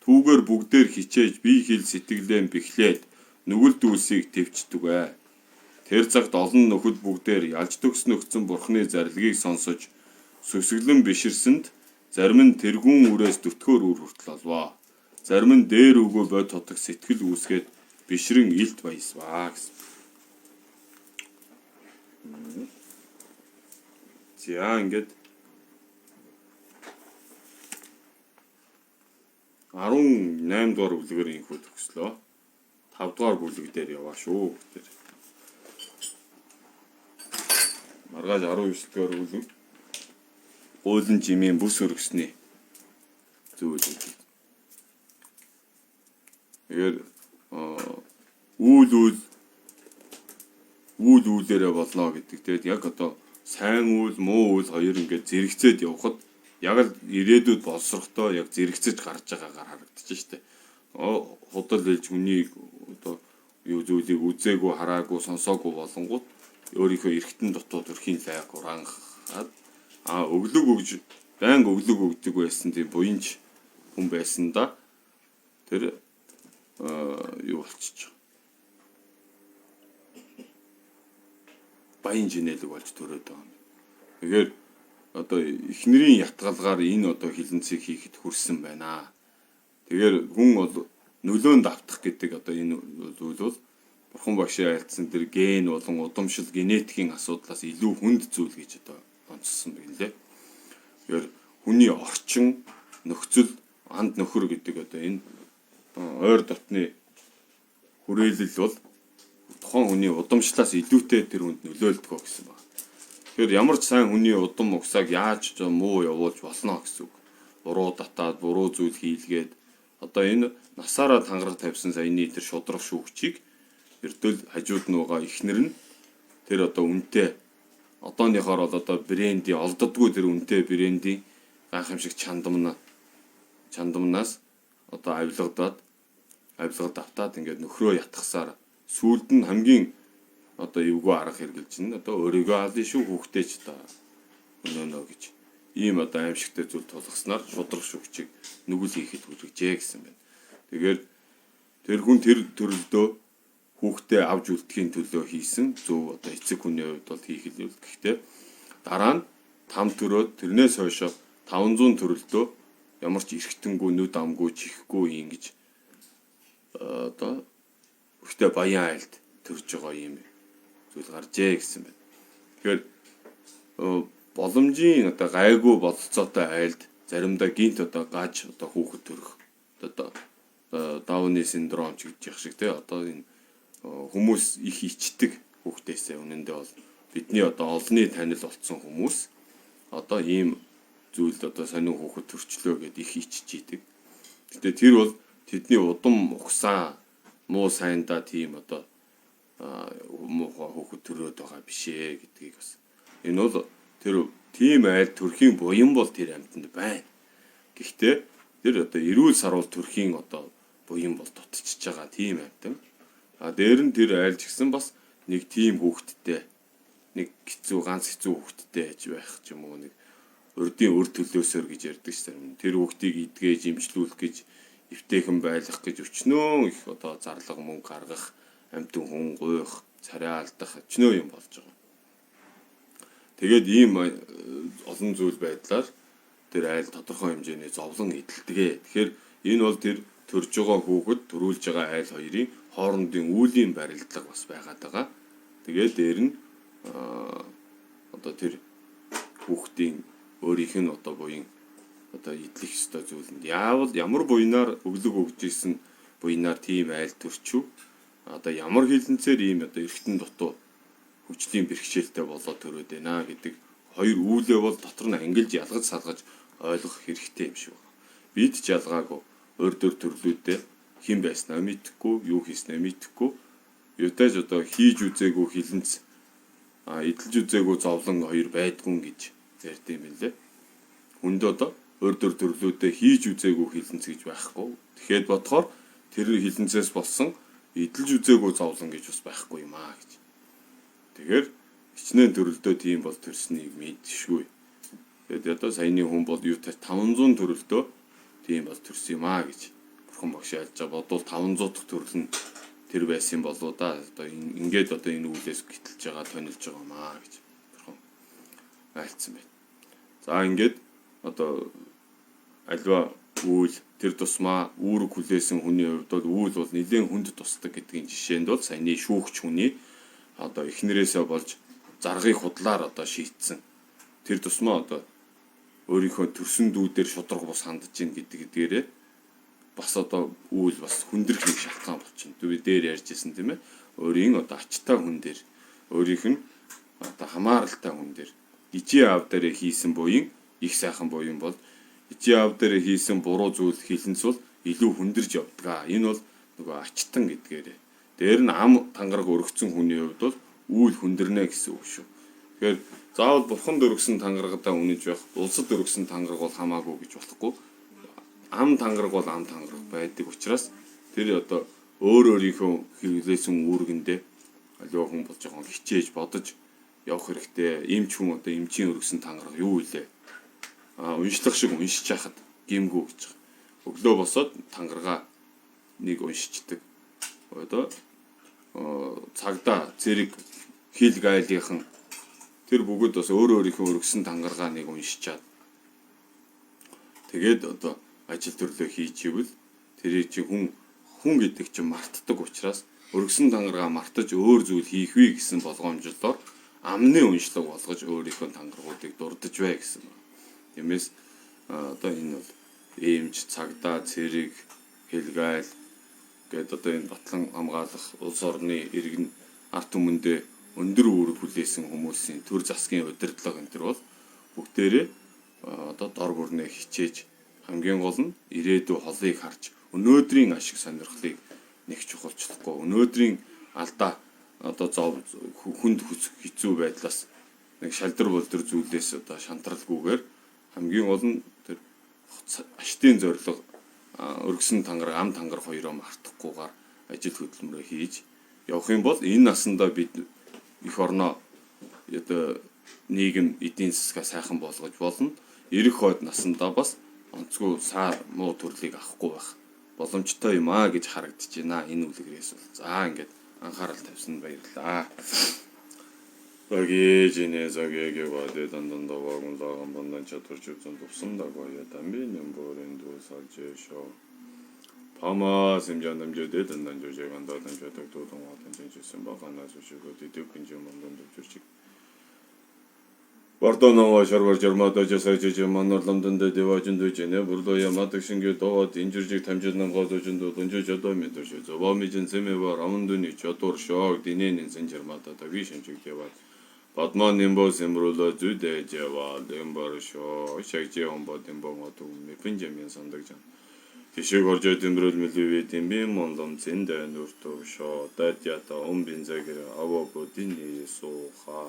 Түүгээр бүгдээр хичээж бие хил сэтгэлээ бэхлээд нүгэлд үлсийг төвчдөг. Тэр цагт олон нөхөд бүгдээр ялж төгснөгцөн бурхны зарилгийг сонсож сүсгэлэн биширсэнд зарим нь тэргүүн үрээс дүтгөр үр хүртэл олвоо. Зарим нь дээр өгөө бод хотог сэтгэл үүсгээд бишрэн илт баясваа гэсэн. За ингээд 18 дугаар бүлгээр инхүү төгслөө. 5 дугаар бүлэг дээр яваа шүү. Маргааш 19 дугаар бүлэг. Уулын жимийн бүс өргөсний зүйл. Тэгээд үүлээрээ болно гэдэг. Тэгээд яг одоо сайн үйл муу үйл хоёр ингээд зэрэгцээд явхад яг л ирээдүйд боловсрохдоо яг зэрэгцэж гарч байгаагаар харагдчих штеп. Худал хэлж хүний одоо юу зүйлийг үзээгүй, хараагүй, сонсоогүй болонгууд өөрийнхөө эргэтэн дотоод төрхийн лайг ураанхаад өглөг өгж байн өглөг өгдөг байсан тийм буянч хүн байсан да. Тэр юу болчих. Баян жинэлэг болж төрөөд байгаа. Тэгэхээр одоо эхнэрийн ятгалгаар энэ одоо хилэнцгийг хийхэд хүрсэн байна. Тэгэхээр хүн бол нөлөөнд автах гэдэг одоо энэ зүйл бол Бурхан багшийн айлтсан тэр ген болон удамшил генетикийн асуудлаас илүү хүнд зүйл гэж одоо онцлсон байна лээ. Тэгэхээр хүний орчин, нөхцөл, анд нөхөр гэдэг одоо энэ ойр дотны хүрээлэл бол тухайн хүний удамшлаас илүүтэй тэр хүнд нөлөөлдөг гэсэн байна. Тэгэхээр ямар ч сайн хүний удам угсааг яаж ч муу явуулж болно гэсэн үг. Буруу татаад, буруу зүйл хийлгээд одоо энэ насаараа тангараг тавьсан саяны тэр шудрах шүүгчийг эрдэл хажууд нь байгаа ихнэр нь тэр одоо үнэтэй одооныхоор бол одоо бренди олддоггүй тэр үнэтэй брендийн гайхамшиг чандамнаас одоо авилгад автаад ингээд нөхрөө ятгахсаар сүүлд нь хамгийн одоо эвгүй арга хэрглэж байна. Одоо өөрийгөө аль шүү хүүхдээ ч та өнөөнө гэж ийм одоо аимшигтай зүйл тулгаснаар шудрах шүгчийг нүгэл хийхэд хүргэжээ гэсэн байна. Тэгэхээр тэр хүн тэр төрөлдөө хүүхдээ авч үлдэхийн төлөө хийсэн зөв одоо эцэг хүний хувьд бол хийх л. Гэхдээ дараа нь там төрөөд тэрнээс хойшоо 500 төрөлдөө ямар ч эргэтэнгүй нүд амгүй чихгүй ингэж одоо ихтэй баян айлд төрж байгаа юм зүйл гаржээ гэсэн байна. Тэгэхээр боломжийн одоо гайгүй бололцоотой айлд заримдаа гинт одоо гаж одоо хүүхэд төрөх одоо Дауны синдром ч гэж шиг те одоо энэ хүмүүс их ичдэг хүүхдээсээ үнэндээ бол бидний одоо олонний танил болцсон хүмүүс одоо ийм зүйлд одоо сонин хүүхэд төрчлөө гэд их ичж идэг. Гэтэ тэр бол тэдний удам ухсаа муу сайндаа тийм одоо муухай хүүхэд төрөөд байгаа бишээ гэдгийг бас энэ бол тэр тийм айл төрхийн буян бол тэр амьтанд байна. Гэхдээ тэр одоо эрүүл сарвал төрхийн одоо буян бол дутчихж байгаа тийм амьтан. Дээр нь тэр айлч гэсэн бас нэг тийм хүүхэдтэй нэг ганц хэцүү хүүхэдтэй ээж байх ч юм уу нэг урдын өр төлөөсөр гэж ярьдаг ш. Тэр хүүхдийг идгээж имжлүүлэх гэж эвтэйхэн байлгах гэж өчнөө их одоо зарлага мөнгө гаргах амьтан хүн гуйх царай алдах өчнөө юм болж байгаа. Тэгээд ийм олон зүйл байдлаар тэр айл тодорхой хэмжээний зовлон эдэлдэгэ. Тэгэхээр энэ бол тэр төрж байгаа хүүхэд төрүүлж байгаа айл хоёрын хоорондын үүлийн барилдлага бас байгаад байгаа. Тэгээд дээр нь одоо тэр хүүхдийн өөрийнх нь одоо буян одоо идэх ёстой зүйл нь ямар буйнаар өглөг өгж исэн буйнаар тийм айл төрчв. Одоо ямар хилэнцээр ийм одоо эргэтэн дутуу хүчлийн бэрхшээлтэй болоод төрөөд байна гэдэг хоёр үүлээ бол дотор нь ангилж ялгаж салгаж ойлгох хэрэгтэй юм шиг байна. Бид ч ялгаагүй урд төрлүүдээ хэн байснаа мэдэхгүй, юу хийснээ мэдэхгүй, юутайж одоо хийж үзээгүй хилэнц эдэлж үзээгүй зовлон хоёр байдгүй гэж ярьд юм билээ. Хүнд одоо урд төрлүүдээ хийж үзээгүй хилэнц гэж байхгүй. Тэгэхэд бодохоор тэр хилэнцээс болсон эдэлж үзээгүй зовлон гэж бас байхгүй юм аа гэж. Тэгэхээр хичнээн төрөлдөө тийм бол төрснийг мэдшгүй. Тэгээд одоо саяны хүн бол юутай 500 төрөлдөө тийм бол төрсөн юм аа гэж бурхан багш ялж байгаа бодвол 500 дахь төрөл нь тэр байсан болоо да. Одоо ингээд одоо энэ үүлээс гítэлж байгаа тонилж байгаа юм аа гэж бурхан айлцсан байна. За ингээд одоо альва үйл тэр тусмаа үүрэг хүлээсэн хүний хувьд бол үйл бол нэлээд хүнд тусдаг гэдгийн жишээнд бол саяны шүүгч хүний одоо эхнэрээсээ болж заргыг худлаар одоо шийтсэн. Тэр тусмаа одоо өөрийнхөө төрсөн дүүдээр шудраг бус хандж гин гэдгээрээ бас одоо үйл бас хүндрэх нэг шалтгаан болчихно. Түвээ дээр ярьжсэн тийм ээ. Өөрийн одоо ачтай хүн дээр өөрийнх нь одоо хамааралтай хүн дээр ижи аав дээр хийсэн буян их сайхан буян бол ижи аав дээр хийсэн буруу зүйл хилэнц бол илүү хүндэрж явдаг. Энэ бол нөгөө ачтан гэдгээрээ. Дээр нь ам тангараг өргөцсөн хүний хувьд бол үйл хүндэрнэ гэсэн үг шүү. Тэгэхээр заавал бурханд өргөсөн тангарагтаа үнэж байх, улсад өргөсөн тангараг бол хамаагүй гэж болохгүй. Ам тангараг бол ам тангараг байдаг учраас тэр одоо өөр өөрийнхөө хэрэглээсэн үүргэндээ аливаа хүн бол жоохон хичээж бодож явах хэрэгтэй. Эмч хүн одоо эмчийн өргөсөн тангараг юу вэ? Уншлах шиг уншиж яхад гимгүү гэж байгаа. Өглөө босоод тангарага нэг уншичдаг. Одоо цагдаа зэрэг хил гайлынхан тэр бүгд бас өөр өөрийнхөө өргөсөн тангарага нэг уншичаад тэгээд одоо ажил төрлөө хийж ивэл тэрийг чи хүн гэдэг чинь мартдаг учраас өргөсөн тангараа мартаж өөр зүйл хийх вэ гэсэн болгоомжлолоор амны уншлаг болгож өөрийнхөө тангарагуудыг дурдж бай гэсэн. Тиймээс одоо энэ бол эмч, цагдаа, цэрэг, хэлгайл гэдэг одоо энэ батлан хамгаалах улс орны иргэн арт түмэндээ өндөр үүрэг хүлээсэн хүмүүсийн төр засгийн удирдлага энэ төр бол бүгдээрээ одоо дор бүрнээ хичээж хамгийн гол нь ирээдүй холыг харж өнөөдрийн ашиг сонирхлыг нэг чухалчлахгүй өнөөдрийн алдаа одоо зов хүнд хэцүү байдлаас нэг шалдар болдор зүйлээс одоо шантралгүйгээр хамгийн гол нь тэр аштын зорилго өргөсөн тангараг ам тангараг хоёроо мартахгүйгээр ажил хөдөлмөрөө хийж явах юм бол энэ насандаа бид их орноо одоо нийгэм эдийн засгаа сайхан болгож болно. Ирэх хойд насандаа бас онцгүй сар муу төрлийг авахгүй байх боломжтой юм аа гэж харагдаж байна. Энэ үлгэрээс бол. За ингээд анхаарал тавьсан баярлалаа. Багижинэ загеге ваде данданда вагунлаган бандан чадварч үзэн тусамдаг бая дамбин борын дусалжэшо пама сэмжан дамжэдэ дандан жожэганда дамжэдэг дуудан ватан жижсэн баганаас үшигөө дэдэг гинжин мандан дөвчөрчиг Вартонова шарвар жармада жасайж маннарланданда деважин дэжэнэ бурлоя матгшингэ довод инжиржиг тамжинан гозожиндо донжо жодо мэдэрш зовамижин сэмэвар амундуни чотор шог динэнэн сэнжармада тавишэнчиг девад Батман nimbo сэмрүүло зүдэ жава дэмбаршо шагжи омбо дэмбомото мэпинжэмэн сандагжан Тишиг оржо дэмрүүл мэлүвэ дэмбэн мондом цэндэ нүртөө шо датята омбин загэр аво бодини суха